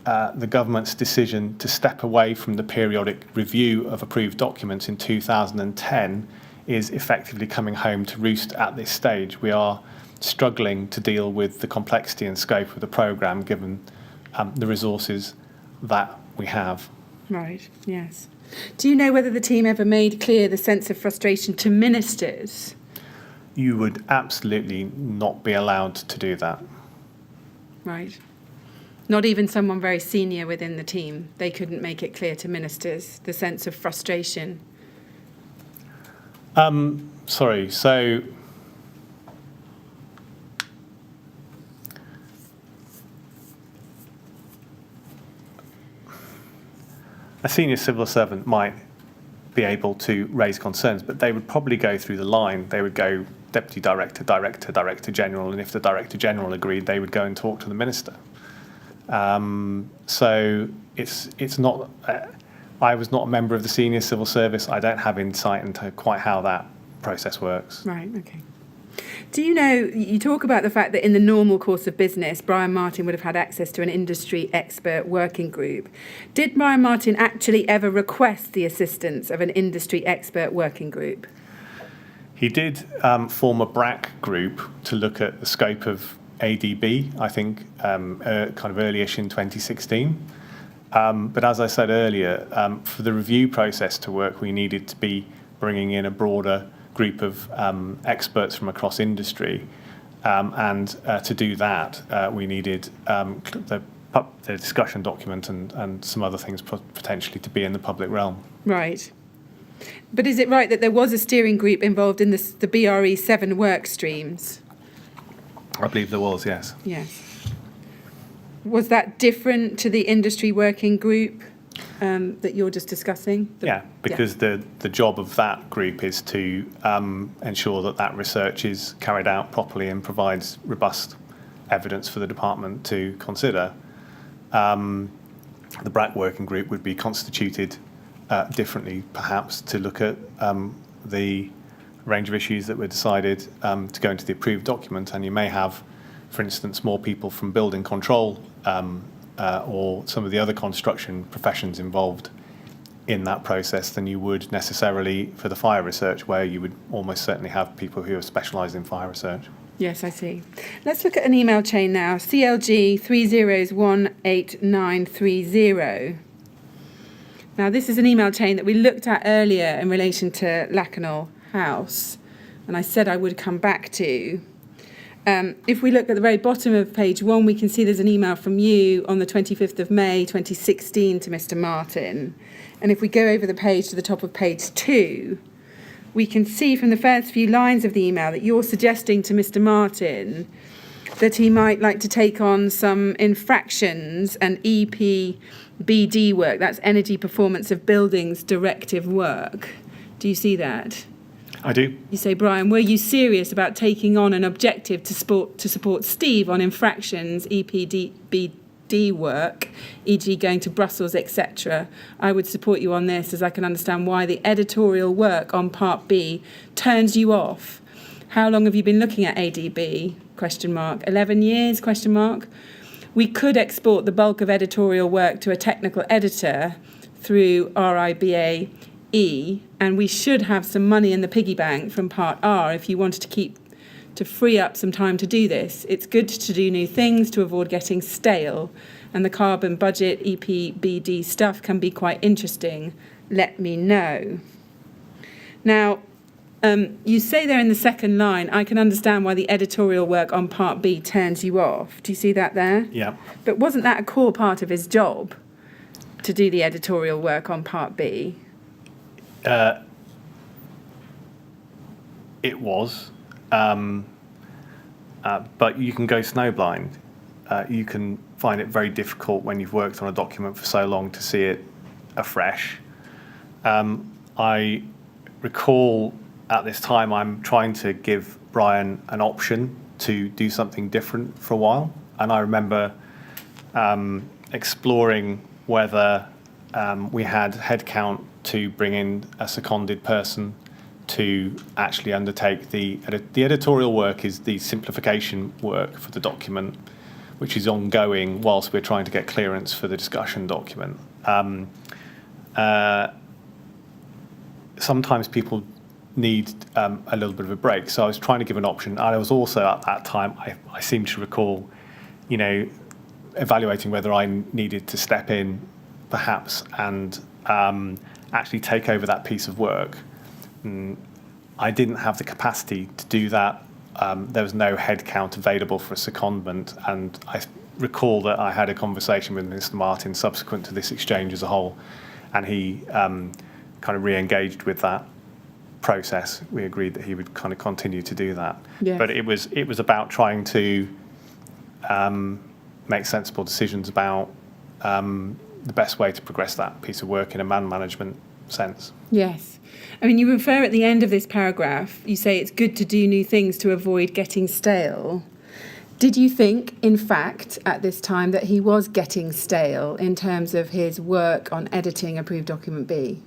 the government's decision to step away from the periodic review of approved documents in 2010 is effectively coming home to roost at this stage. We are struggling to deal with the complexity and scope of the programme given the resources that we have. Right, yes. Do you know whether the team ever made clear the sense of frustration to ministers? You would absolutely not be allowed to do that. Right. Not even someone very senior within the team. They couldn't make it clear to ministers, the sense of frustration. Sorry, so a senior civil servant might be able to raise concerns, but they would probably go through the line. They would go Deputy Director, Director, Director General, and if the Director General agreed, they would go and talk to the Minister. So it's not. I was not a member of the senior civil service. I don't have insight into quite how that process works. Right, okay. Do you know, you talk about the fact that in the normal course of business, Brian Martin would have had access to an industry expert working group. Did Brian Martin actually ever request the assistance of an industry expert working group? He did form a BRAC group to look at the scope of ADB, I think, kind of early-ish in 2016. But as I said earlier, for the review process to work, we needed to be bringing in a broader group of experts from across industry. And to do that, we needed the discussion document and some other things potentially to be in the public realm. Right. But is it right that there was a steering group involved in the BRE 7 work streams? I believe there was, yes. Yes. Was that different to the industry working group that you're just discussing? Yeah, because the job of that group is to ensure that that research is carried out properly and provides robust evidence for the department to consider. The BRAC working group would be constituted differently, perhaps, to look at the range of issues that were decided to go into the approved document, and you may have, for instance, more people from building control or some of the other construction professions involved in that process than you would necessarily for the fire research, where you would almost certainly have people who are specialised in fire research. Yes, I see. Let's look at an email chain now. CLG 30s18930. Now, this is an email chain that we looked at earlier in relation to Lakanal House, and I said I would come back to. If we look at the very bottom of page 1, we can see there's an email from you on the 25th of May 2016 to Mr. Martin. And if we go over the page to the top of page 2, we can see from the first few lines of the email that you're suggesting to Mr. Martin that he might like to take on some infractions and EPBD work, that's Energy Performance of Buildings Directive work. Do you see that? I do. You say, Brian, were you serious about taking on an objective to support Steve on infractions, EPBD work, e.g. going to Brussels, etc.? I would support you on this, as I can understand why the editorial work on Part B turns you off. How long have you been looking at ADB? 11 years? We could export the bulk of editorial work to a technical editor through RIBA E, and we should have some money in the piggy bank from Part R if you wanted to free up some time to do this. It's good to do new things to avoid getting stale, and the carbon budget EPBD stuff can be quite interesting. Let me know. Now, you say there in the second line, I can understand why the editorial work on Part B turns you off. Do you see that there? Yeah. But wasn't that a core part of his job, to do the editorial work on Part B? It was, but you can go snowblind. You can find it very difficult when you've worked on a document for so long to see it afresh. I recall at this time I'm trying to give Brian an option to do something different for a while, and I remember exploring whether we had headcount to bring in a seconded person to actually undertake the editorial work. Is the simplification work for the document, which is ongoing whilst we're trying to get clearance for the discussion document. Sometimes people need a little bit of a break, so I was trying to give an option. And I was also at that time, I seem to recall, evaluating whether I needed to step in perhaps and actually take over that piece of work. I didn't have the capacity to do that. There was no headcount available for a secondment, and recall that I had a conversation with Mr. Martin subsequent to this exchange as a whole, and he kind of re-engaged with that process. We agreed that he would kind of continue to do that. Yes. But it was about trying to make sensible decisions about the best way to progress that piece of work in a man management sense. Yes. I mean, you refer at the end of this paragraph, you say it's good to do new things to avoid getting stale. Did you think, in fact, at this time that he was getting stale in terms of his work on editing approved document B?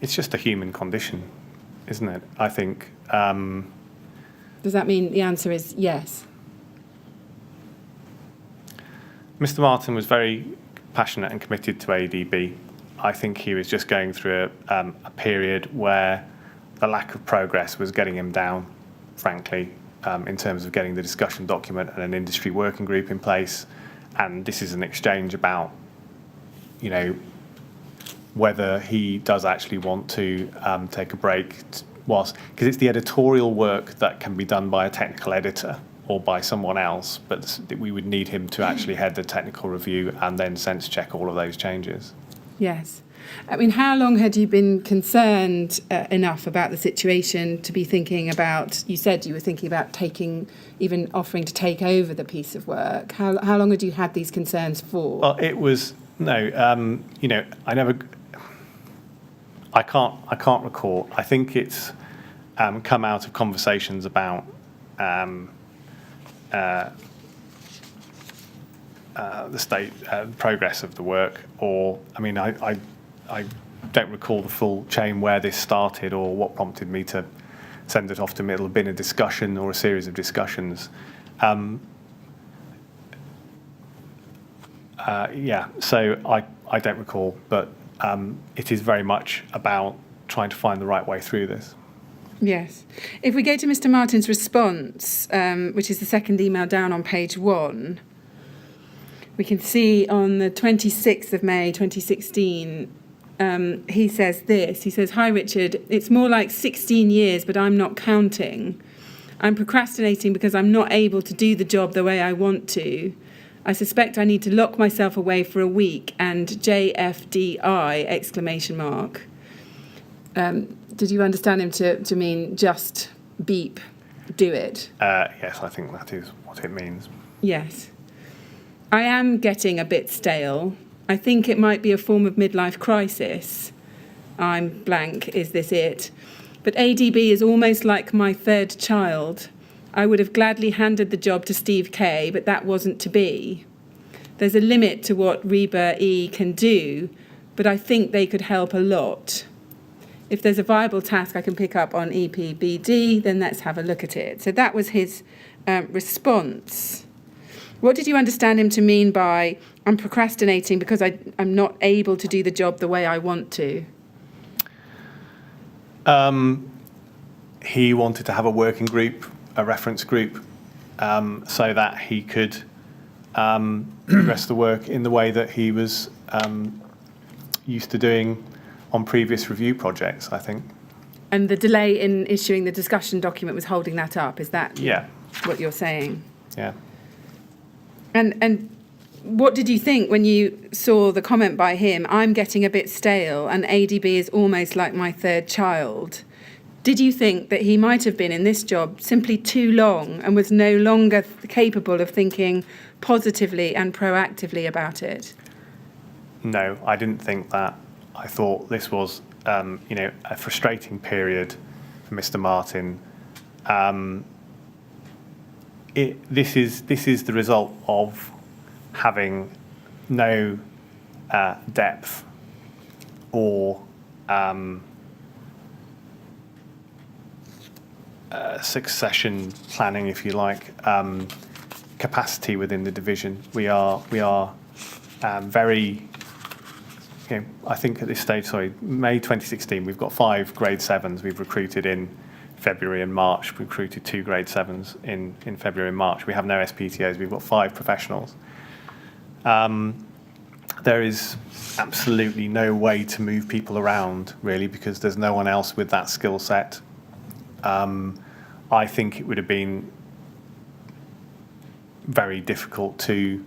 It's just a human condition, isn't it? I think. Does that mean the answer is yes? Mr. Martin was very passionate and committed to ADB. I think he was just going through a period where the lack of progress was getting him down, frankly, in terms of getting the discussion document and an industry working group in place. And this is an exchange about, whether he does actually want to take a break because it's the editorial work that can be done by a technical editor or by someone else, but we would need him to actually head the technical review and then sense check all of those changes. Yes. I mean, how long had you been concerned enough about the situation to be thinking about, you said you were thinking about even offering to take over the piece of work. How long had you had these concerns for? Well, it was, I can't recall. I think it's come out of conversations about the state progress of the work, or I don't recall the full chain where this started or what prompted me to send it off to him. It'll have been a discussion or a series of discussions. So I don't recall, but it is very much about trying to find the right way through this. Yes. If we go to Mr. Martin's response, which is the second email down on page 1, we can see on the 26th of May 2016, he says this. He says, "Hi, Richard. It's more like 16 years, but I'm not counting. I'm procrastinating because I'm not able to do the job the way I want to. I suspect I need to lock myself away for a week and JFDI exclamation mark." Did you understand him to mean just beep, do it? Yes, I think that is what it means. Yes. "I am getting a bit stale. I think it might be a form of midlife crisis. I'm blank, is this it? But ADB is almost like my third child. I would have gladly handed the job to Steve Kay, but that wasn't to be. There's a limit to what Reba E can do, but I think they could help a lot. If there's a viable task I can pick up on EPBD, then let's have a look at it." So that was his response. What did you understand him to mean by, "I'm procrastinating because I'm not able to do the job the way I want to"? He wanted to have a working group, a reference group, so that he could progress the work in the way that he was used to doing on previous review projects, I think. And the delay in issuing the discussion document was holding that up. Is that what you're saying? Yeah. And what did you think when you saw the comment by him, "I'm getting a bit stale and ADB is almost like my third child"? Did you think that he might have been in this job simply too long and was no longer capable of thinking positively and proactively about it? No, I didn't think that. I thought this was, a frustrating period for Mr. Martin. This is the result of having no depth or succession planning, if you like, capacity within the division. We are very. I think at this stage, May 2016, we've got 5 grade 7s we've recruited in February and March. We recruited 2 grade 7s in February and March. We have no SPTOs. We've got 5 professionals. There is absolutely no way to move people around, really, because there's no one else with that skill set. I think it would have been very difficult to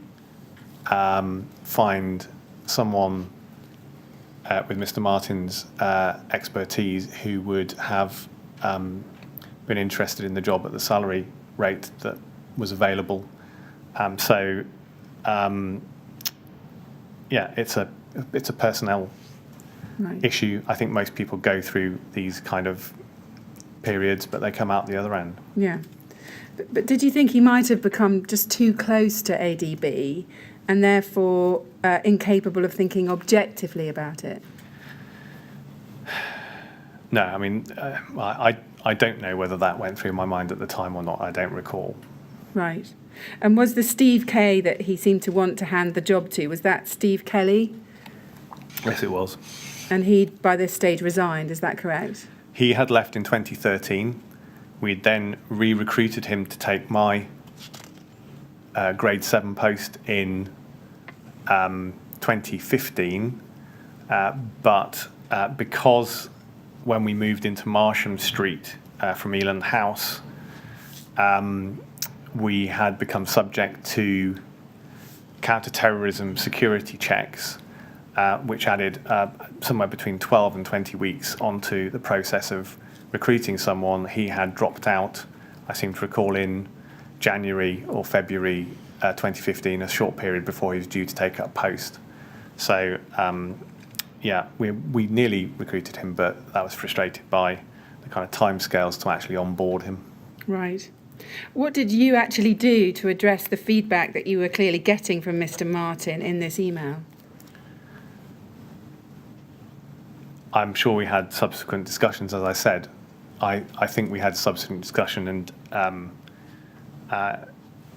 find someone with Mr. Martin's expertise who would have been interested in the job at the salary rate that was available. It's a personnel issue. I think most people go through these kind of periods, but they come out the other end. Yeah. But did you think he might have become just too close to ADB and therefore incapable of thinking objectively about it? No, I mean, I don't know whether that went through my mind at the time or not. I don't recall. Right. And was the Steve Kay that he seemed to want to hand the job to, was that Steve Kelly? Yes, it was. And he'd, by this stage, resigned, is that correct? He had left in 2013. We'd then re-recruited him to take my grade 7 post in 2015. But because when we moved into Marsham Street from Eland House, we had become subject to counter-terrorism security checks, which added somewhere between 12 and 20 weeks onto the process of recruiting someone. He had dropped out, I seem to recall, in January or February 2015, a short period before he was due to take up post. So, we nearly recruited him, but that was frustrated by the kind of timescales to actually onboard him. Right. What did you actually do to address the feedback that you were clearly getting from Mr. Martin in this email? I'm sure we had subsequent discussions, as I said. I think we had subsequent discussion, and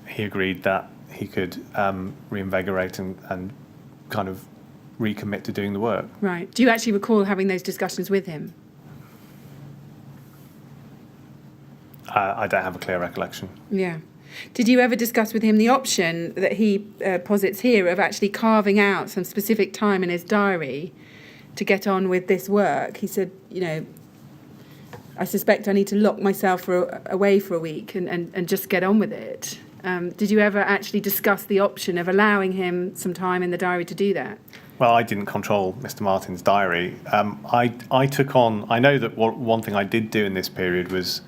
he agreed that he could reinvigorate and kind of recommit to doing the work. Right. Do you actually recall having those discussions with him? I don't have a clear recollection. Yeah. Did you ever discuss with him the option that he posits here of actually carving out some specific time in his diary to get on with this work? He said, I suspect I need to lock myself away for a week and just get on with it. Did you ever actually discuss the option of allowing him some time in the diary to do that? Well, I didn't control Mr. Martin's diary. I took on, I know that one thing I did do in this period was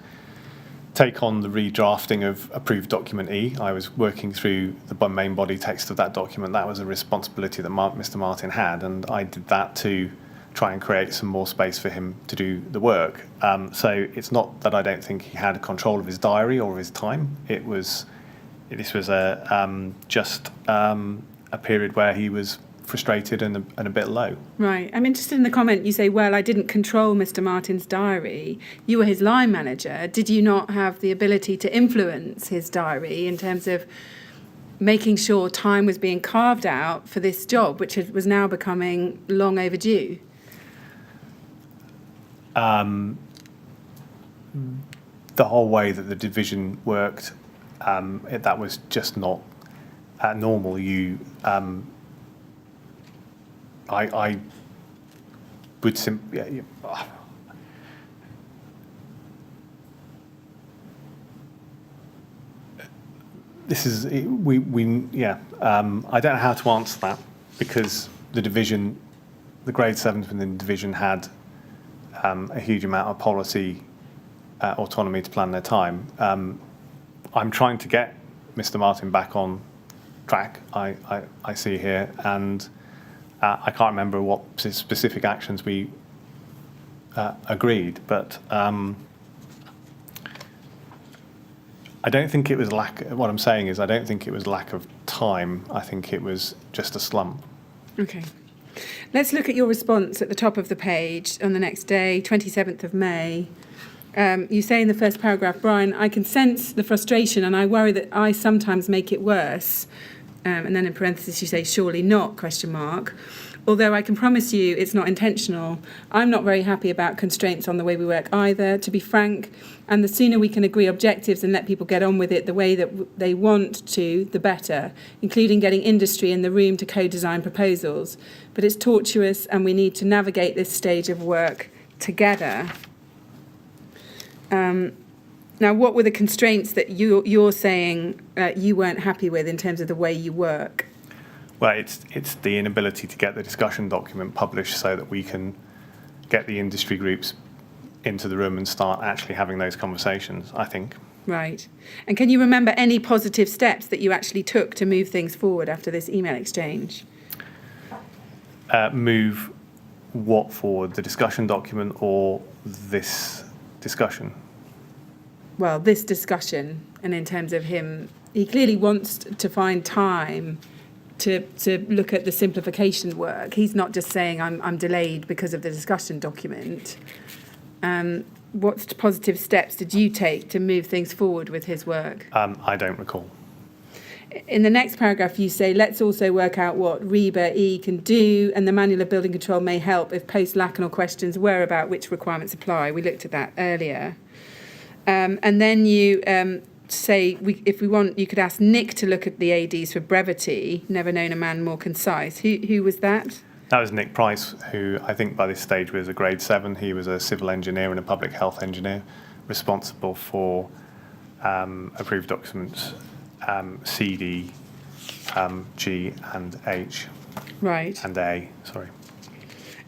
take on the redrafting of approved document E. I was working through the main body text of that document. That was a responsibility that Mr. Martin had, and I did that to try and create some more space for him to do the work. So it's not that I don't think he had control of his diary or of his time. This was just a period where he was frustrated and a bit low. Right. I'm interested in the comment you say, well, I didn't control Mr. Martin's diary. You were his line manager. Did you not have the ability to influence his diary in terms of making sure time was being carved out for this job, which was now becoming long overdue? The whole way that the division worked, that was just not normal. I would simply. This is I don't know how to answer that, because the division, the grade 7s within the division had a huge amount of policy autonomy to plan their time. I'm trying to get Mr. Martin back on track, I see here, and I can't remember what specific actions we agreed, but I don't think it was what I'm saying is I don't think it was lack of time. I think it was just a slump. Okay. Let's look at your response at the top of the page on the next day, 27th of May. You say in the first paragraph, Brian, I can sense the frustration and I worry that I sometimes make it worse. And then in parentheses you say, surely not, ? Although I can promise you it's not intentional. I'm not very happy about constraints on the way we work either, to be frank, and the sooner we can agree objectives and let people get on with it the way that they want to, the better, including getting industry in the room to co-design proposals. But it's tortuous and we need to navigate this stage of work together. Now, what were the constraints that you're saying you weren't happy with in terms of the way you work? Well, it's the inability to get the discussion document published so that we can get the industry groups into the room and start actually having those conversations, I think. Right. And can you remember any positive steps that you actually took to move things forward after this email exchange? Move what forward? The discussion document or this discussion? Well, this discussion, and in terms of him, he clearly wants to find time to look at the simplification work. He's not just saying I'm delayed because of the discussion document. What positive steps did you take to move things forward with his work? I don't recall. In the next paragraph, you say, let's also work out what REBA E can do, and the Manual of Building Control may help if post-Lacanal questions were about which requirements apply. We looked at that earlier. And then you say, if we want, you could ask Nick to look at the ADs for brevity. Never known a man more concise. Who was that? That was Nick Price, who I think by this stage was a grade 7. He was a civil engineer and a public health engineer responsible for approved documents C, D, G and H. Right. And A, sorry.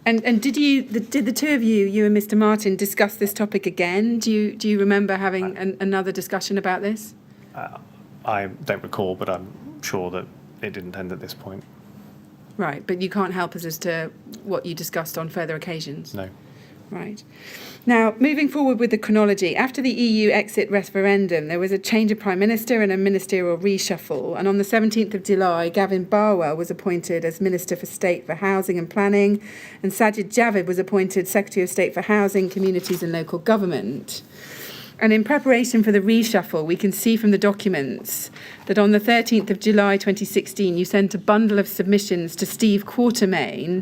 And did the two of you and Mr. Martin, discuss this topic again? Do you remember having another discussion about this? I don't recall, but I'm sure that it didn't end at this point. Right, but you can't help us as to what you discussed on further occasions? No. Right. Now, moving forward with the chronology, after the EU exit referendum, there was a change of Prime Minister and a ministerial reshuffle. And on the 17th of July, Gavin Barwell was appointed as Minister for State for Housing and Planning, and Sajid Javid was appointed Secretary of State for Housing, Communities and Local Government. And in preparation for the reshuffle, we can see from the documents that on the 13th of July 2016, you sent a bundle of submissions to Steve Quartermain,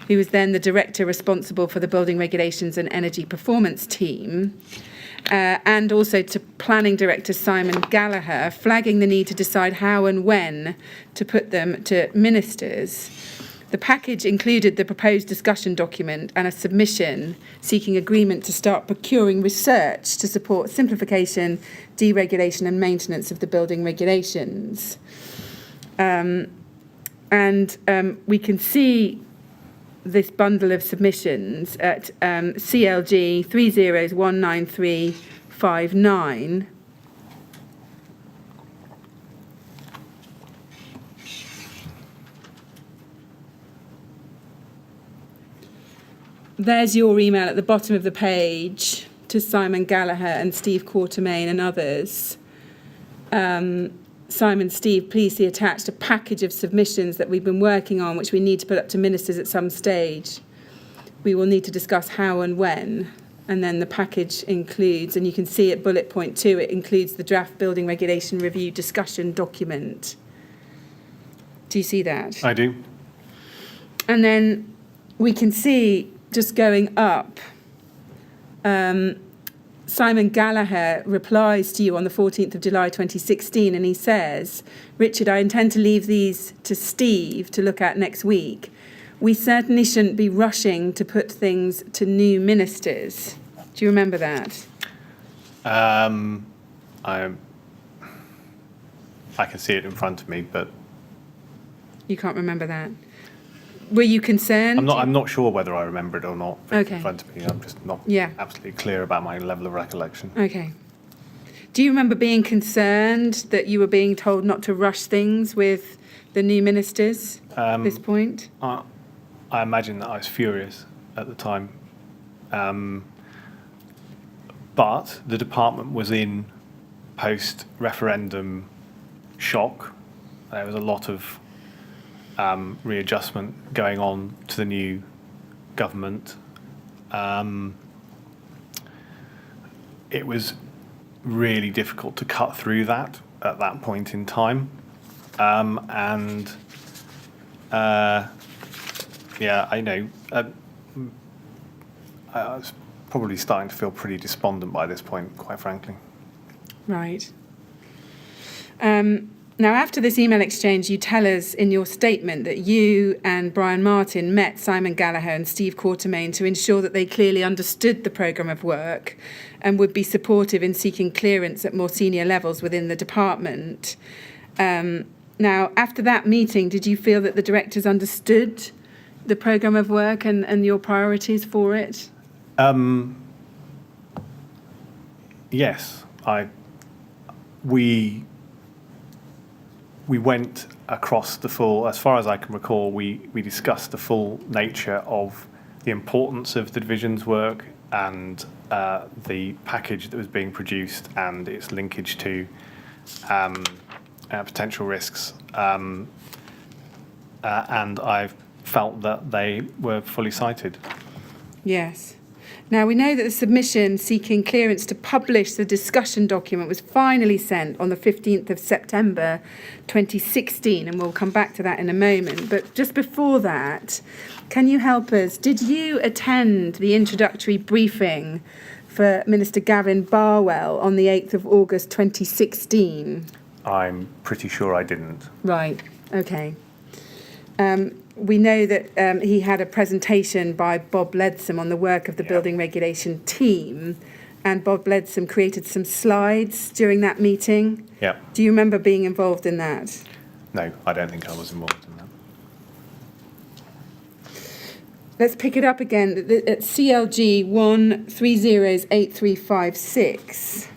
who was then the director responsible for the Building Regulations and Energy Performance team, and also to Planning Director Simon Gallagher, flagging the need to decide how and when to put them to ministers. The package included the proposed discussion document and a submission seeking agreement to start procuring research to support simplification, deregulation and maintenance of the building regulations. We can see this bundle of submissions at CLG 30019359. There's your email at the bottom of the page to Simon Gallagher and Steve Quartermain and others. Simon, Steve, please see attached a package of submissions that we've been working on, which we need to put up to ministers at some stage. We will need to discuss how and when. And then the package includes, and you can see at bullet point 2, it includes the draft building regulation review discussion document. Do you see that? I do. And then we can see, just going up, Simon Gallagher replies to you on the 14th of July 2016, and he says, Richard, I intend to leave these to Steve to look at next week. We certainly shouldn't be rushing to put things to new ministers. Do you remember that? I can see it in front of me, but You can't remember that? Were you concerned? I'm not sure whether I remember it or not. Okay. In front of me, I'm just not Yeah. absolutely clear about my level of recollection. Okay. Do you remember being concerned that you were being told not to rush things with the new ministers at this point? I imagine that I was furious at the time. But the department was in post-referendum shock. There was a lot of readjustment going on to the new government. It was really difficult to cut through that at that point in time. I was probably starting to feel pretty despondent by this point, quite frankly. Right. Now, after this email exchange, you tell us in your statement that you and Brian Martin met Simon Gallagher and Steve Quartermain to ensure that they clearly understood the programme of work and would be supportive in seeking clearance at more senior levels within the department. Now, after that meeting, did you feel that the directors understood the programme of work and your priorities for it? Yes, we went across the full, as far as I can recall, we discussed the full nature of the importance of the division's work and the package that was being produced and its linkage to potential risks. And I felt that they were fully cited. Yes. Now, we know that the submission seeking clearance to publish the discussion document was finally sent on the 15th of September 2016, and we'll come back to that in a moment. But just before that, can you help us? Did you attend the introductory briefing for Minister Gavin Barwell on the 8th of August 2016? I'm pretty sure I didn't. Right, okay. We know that he had a presentation by Bob Leadsom on the work of the building regulation team, and Bob Leadsom created some slides during that meeting. Yeah. Do you remember being involved in that? No, I don't think I was involved in that. Let's pick it up again at CLG 1308356.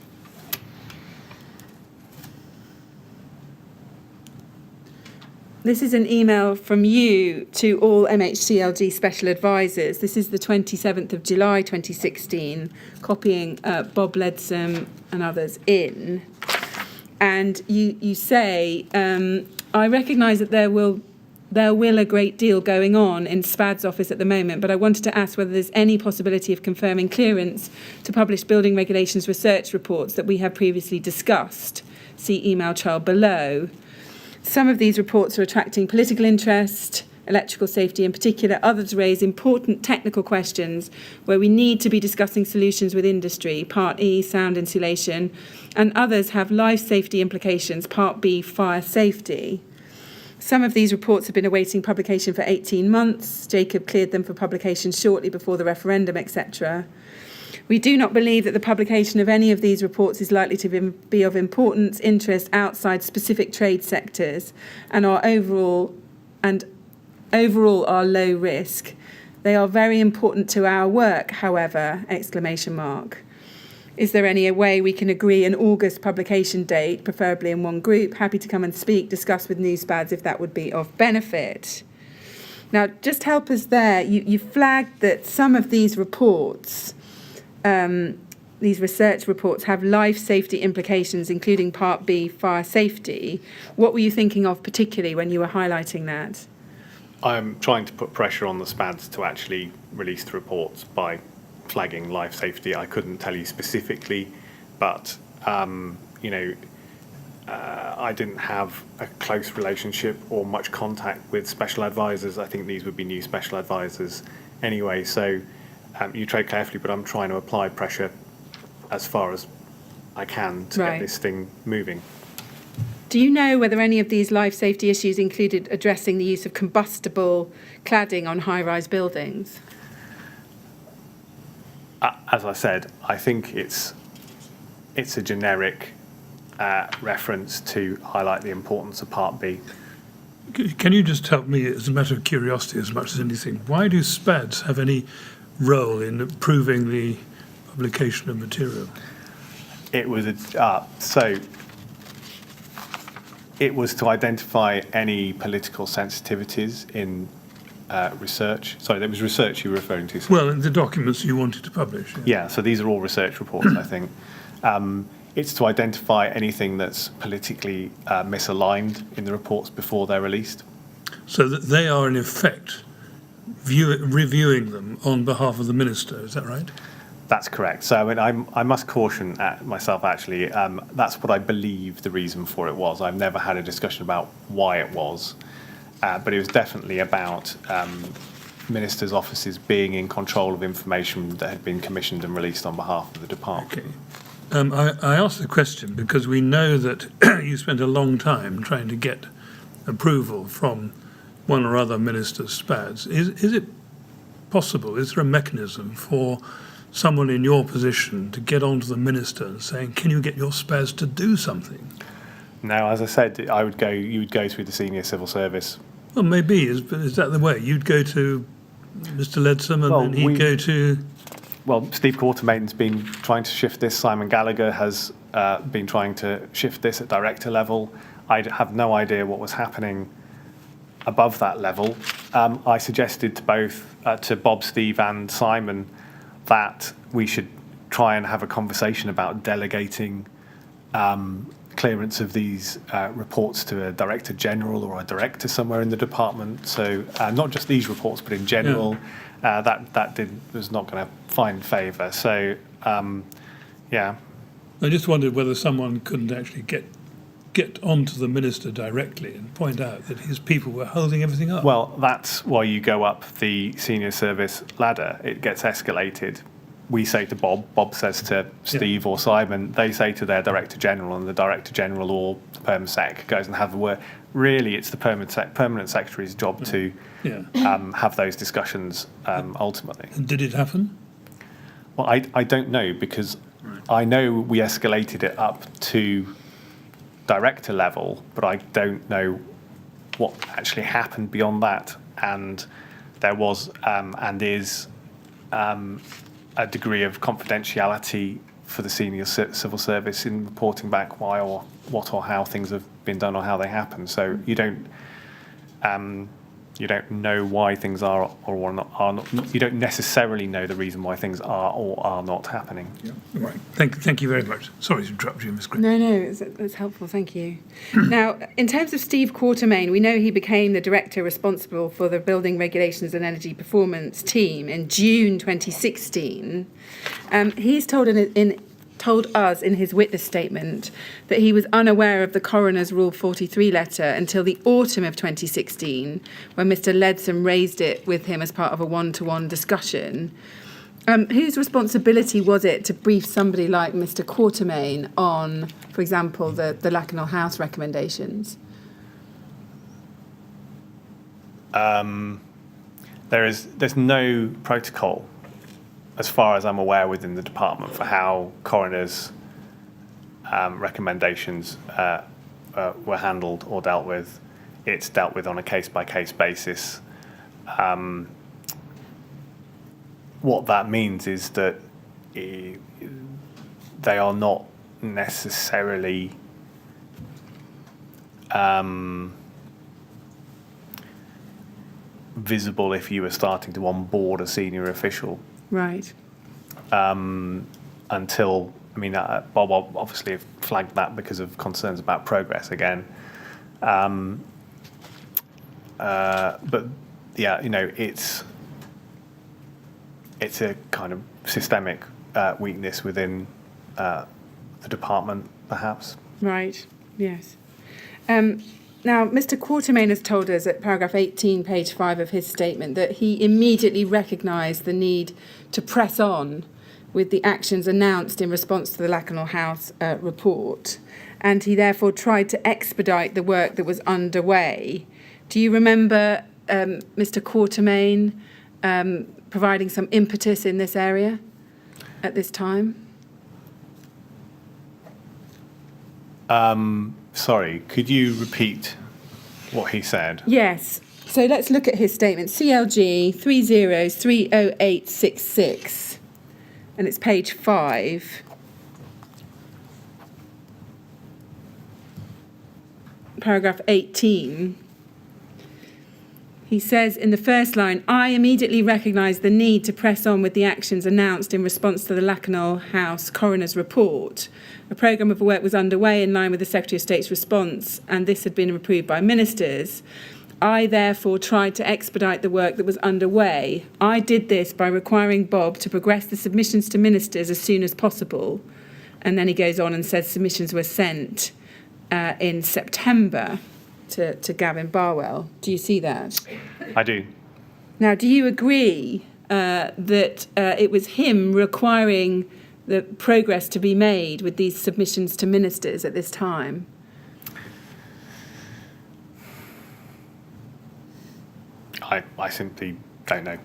This is an email from you to all MHCLG special advisors. This is the 27th of July 2016, copying Bob Leadsom and others in. And you say, I recognise that there will a great deal going on in SPAD's office at the moment, but I wanted to ask whether there's any possibility of confirming clearance to publish building regulations research reports that we have previously discussed. See email trail below. Some of these reports are attracting political interest, electrical safety in particular. Others raise important technical questions where we need to be discussing solutions with industry, Part E, sound insulation, and others have life safety implications, Part B, fire safety. Some of these reports have been awaiting publication for 18 months. Jacob cleared them for publication shortly before the referendum, etc. We do not believe that the publication of any of these reports is likely to be of importance, interest outside specific trade sectors and are overall are low risk. They are very important to our work, however, ! Is there any way we can agree an August publication date, preferably in one group? Happy to come and speak, discuss with NewsPads if that would be of benefit. Now, just help us there. You flagged that some of these reports, these research reports, have life safety implications, including Part B, fire safety. What were you thinking of particularly when you were highlighting that? I'm trying to put pressure on the SPADs to actually release the reports by flagging life safety. I couldn't tell you specifically, but I didn't have a close relationship or much contact with special advisors. I think these would be new special advisors anyway. So you trade carefully, but I'm trying to apply pressure as far as I can to get this thing moving. Do you know whether any of these life safety issues included addressing the use of combustible cladding on high-rise buildings? As I said, I think it's a generic reference to highlight the importance of Part B. Can you just help me, as a matter of curiosity as much as anything, why do SPADs have any role in approving the publication of material? It was it was to identify any political sensitivities in research. Sorry, that was research you were referring to. Well, in the documents you wanted to publish. Yeah, so these are all research reports, I think. It's to identify anything that's politically misaligned in the reports before they're released. So that they are, in effect, reviewing them on behalf of the minister, is that right? That's correct. So I must caution myself, actually. That's what I believe the reason for it was. I've never had a discussion about why it was, but it was definitely about ministers' offices being in control of information that had been commissioned and released on behalf of the department. Okay. I asked the question because we know that you spent a long time trying to get approval from one or other minister's SPADs. Is it possible, is there a mechanism for someone in your position to get onto the minister and saying, can you get your SPADs to do something? Now, as I said, you would go through the senior civil service. Well, maybe, but is that the way? You'd go to Mr. Leadsom and then he'd go to... Well, Steve Quartermain's been trying to shift this. Simon Gallagher has been trying to shift this at director level. I have no idea what was happening above that level. I suggested to both, to Bob, Steve and Simon, that we should try and have a conversation about delegating clearance of these reports to a director general or a director somewhere in the department. So not just these reports, but in general, was not going to find favour. So yeah. I just wondered whether someone couldn't actually get onto the minister directly and point out that his people were holding everything up. Well, that's why you go up the senior service ladder. It gets escalated. We say to Bob says to Steve or Simon, they say to their Director General, and the Director General or the Perm Sec goes and have a word. Really, it's the Permanent Secretary's job to have those discussions ultimately. And did it happen? Well, I don't know, because I know we escalated it up to director level, but I don't know what actually happened beyond that. And there was and is a degree of confidentiality for the senior civil service in reporting back why or what or how things have been done or how they happen. So you don't know why things are or are not. You don't necessarily know the reason why things are or are not happening. Yeah. Right. Thank you very much. Sorry to interrupt you, Ms. Grenfell. No, it's helpful. Thank you. Now, in terms of Steve Quartermain, we know he became the director responsible for the Building Regulations and Energy Performance team in June 2016. He's told us in his witness statement that he was unaware of the coroner's Rule 43 letter until the autumn of 2016, when Mr. Leadsom raised it with him as part of a one-to-one discussion. Whose responsibility was it to brief somebody like Mr. Quartermain on, for example, the Lakanal House recommendations? There's no protocol, as far as I'm aware, within the department for how coroners' recommendations were handled or dealt with. It's dealt with on a case-by-case basis. What that means is that they are not necessarily visible if you were starting to onboard a senior official. Right. Until, Bob obviously flagged that because of concerns about progress again. But yeah, it's a kind of systemic weakness within the department, perhaps. Right, yes. Now, Mr. Quartermain has told us at paragraph 18, page 5 of his statement, that he immediately recognised the need to press on with the actions announced in response to the Lakanal House report, and he therefore tried to expedite the work that was underway. Do you remember Mr. Quartermain providing some impetus in this area at this time? Sorry, could you repeat what he said? Yes. So let's look at his statement. CLG 30300866, and it's page 5. Paragraph 18. He says in the first line, I immediately recognised the need to press on with the actions announced in response to the Lakanal House coroner's report. A programme of work was underway in line with the Secretary of State's response, and this had been approved by ministers. I therefore tried to expedite the work that was underway. I did this by requiring Bob to progress the submissions to ministers as soon as possible. And then he goes on and says submissions were sent in September to Gavin Barwell. Do you see that? I do. Now, do you agree that it was him requiring the progress to be made with these submissions to ministers at this time? I simply don't know.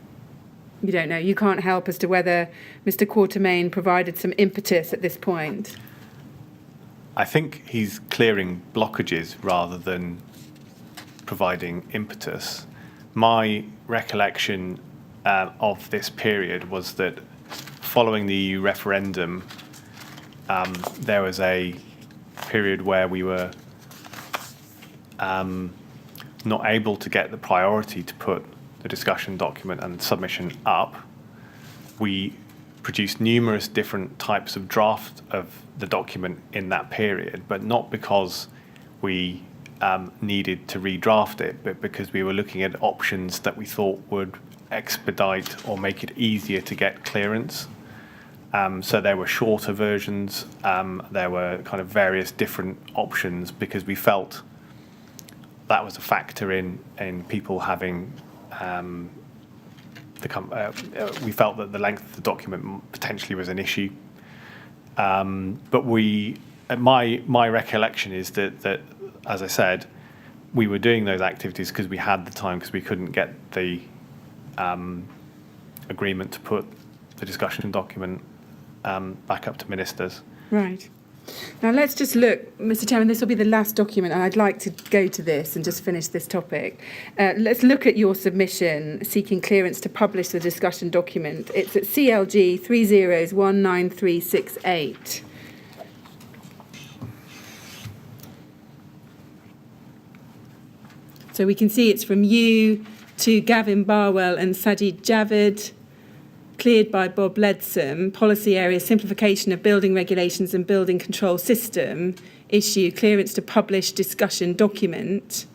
You don't know. You can't help as to whether Mr. Quatermain provided some impetus at this point. I think he's clearing blockages rather than providing impetus. My recollection of this period was that following the EU referendum, there was a period where we were not able to get the priority to put the discussion document and submission up. We produced numerous different types of draft of the document in that period, but not because we needed to redraft it, but because we were looking at options that we thought would expedite or make it easier to get clearance. So there were shorter versions, there were kind of various different options because we felt that was a factor in people having we felt that the length of the document potentially was an issue. But my recollection is that, as I said, we were doing those activities because we had the time, because we couldn't get the agreement to put the discussion document back up to ministers. Right. Now let's just look, Mr. Chairman, this will be the last document and I'd like to go to this and just finish this topic. Let's look at your submission seeking clearance to publish the discussion document. It's at CLG 30193668. So we can see it's from you to Gavin Barwell and Sajid Javed, cleared by Bob Leadsom, policy area simplification of building regulations and building control system, issue clearance to publish discussion document.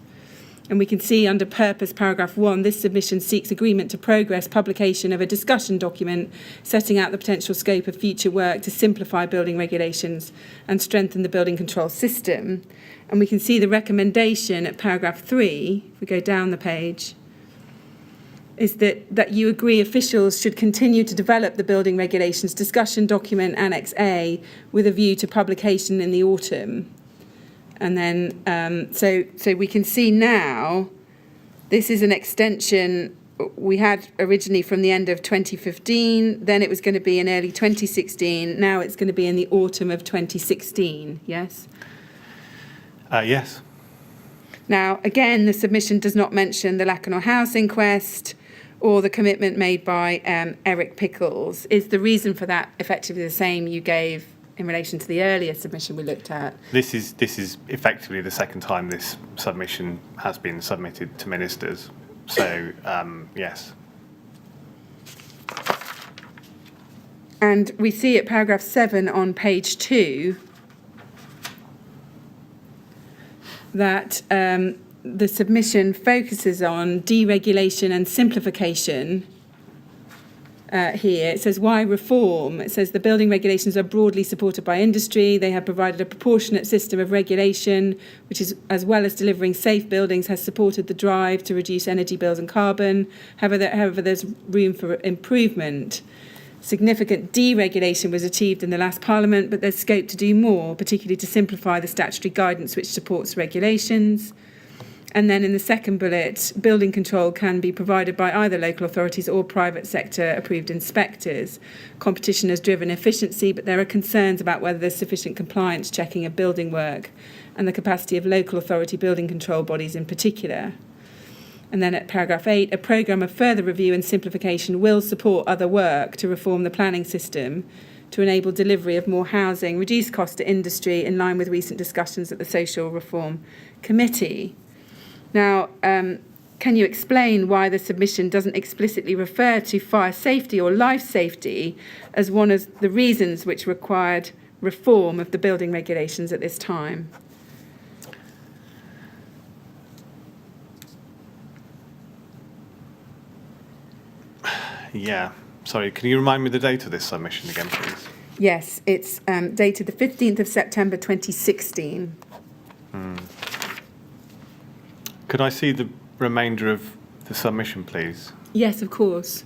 And we can see under purpose, paragraph 1, this submission seeks agreement to progress publication of a discussion document setting out the potential scope of future work to simplify building regulations and strengthen the building control system. And we can see the recommendation at paragraph 3, if we go down the page, is that you agree officials should continue to develop the building regulations discussion document Annex A with a view to publication in the autumn. And then, so we can see now, this is an extension we had originally from the end of 2015, then it was going to be in early 2016, now it's going to be in the autumn of 2016, yes? Yes. Now, again, the submission does not mention the Lacanau House inquest or the commitment made by Eric Pickles. Is the reason for that effectively the same you gave in relation to the earlier submission we looked at? This is effectively the second time this submission has been submitted to ministers. So, yes. And we see at paragraph 7 on page 2 that the submission focuses on deregulation and simplification. Here it says, why reform? It says the building regulations are broadly supported by industry. They have provided a proportionate system of regulation, which is, as well as delivering safe buildings, has supported the drive to reduce energy bills and carbon. However, there's room for improvement. Significant deregulation was achieved in the last Parliament, but there's scope to do more, particularly to simplify the statutory guidance which supports regulations. And then in the second bullet, building control can be provided by either local authorities or private sector approved inspectors. Competition has driven efficiency, but there are concerns about whether there's sufficient compliance checking of building work and the capacity of local authority building control bodies in particular. And then at paragraph 8, a programme of further review and simplification will support other work to reform the planning system to enable delivery of more housing, reduce cost to industry in line with recent discussions at the Social Reform Committee. Now, can you explain why the submission doesn't explicitly refer to fire safety or life safety as one of the reasons which required reform of the building regulations at this time? Yeah. Sorry, can you remind me the date of this submission again, please? Yes, it's dated the 15th of September 2016. Could I see the remainder of the submission, please? Yes, of course.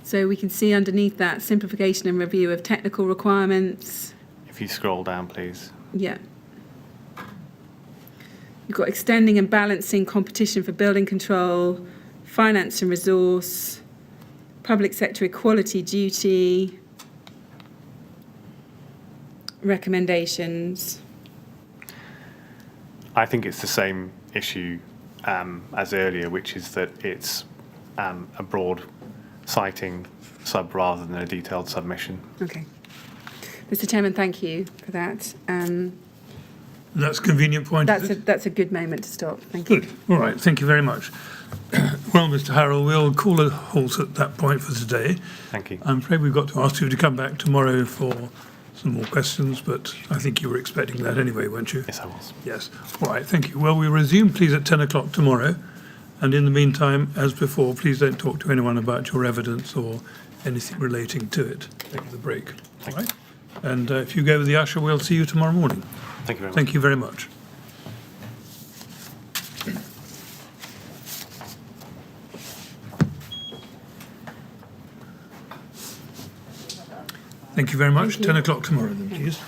So we can see underneath that simplification and review of technical requirements. If you scroll down, please. Yeah. You've got extending and balancing competition for building control, finance and resource, public sector equality duty, recommendations. I think it's the same issue as earlier, which is that it's a broad citing sub rather than a detailed submission. Okay. Mr. Chairman, thank you for that. That's a convenient point. That's a good moment to stop. Thank you. Good. All right. Thank you very much. Well, Mr. Harral, we'll call a halt at that point for today. Thank you. I'm afraid we've got to ask you to come back tomorrow for some more questions, but I think you were expecting that anyway, weren't you? Yes, I was. Yes. All right. Thank you. Well, we resume, please, at 10 o'clock tomorrow. And in the meantime, as before, please don't talk to anyone about your evidence or anything relating to it. Take the break. All right? And if you go with the usher, we'll see you tomorrow morning. Thank you very much. Thank you very much. Thank you very much. 10 o'clock tomorrow then, please.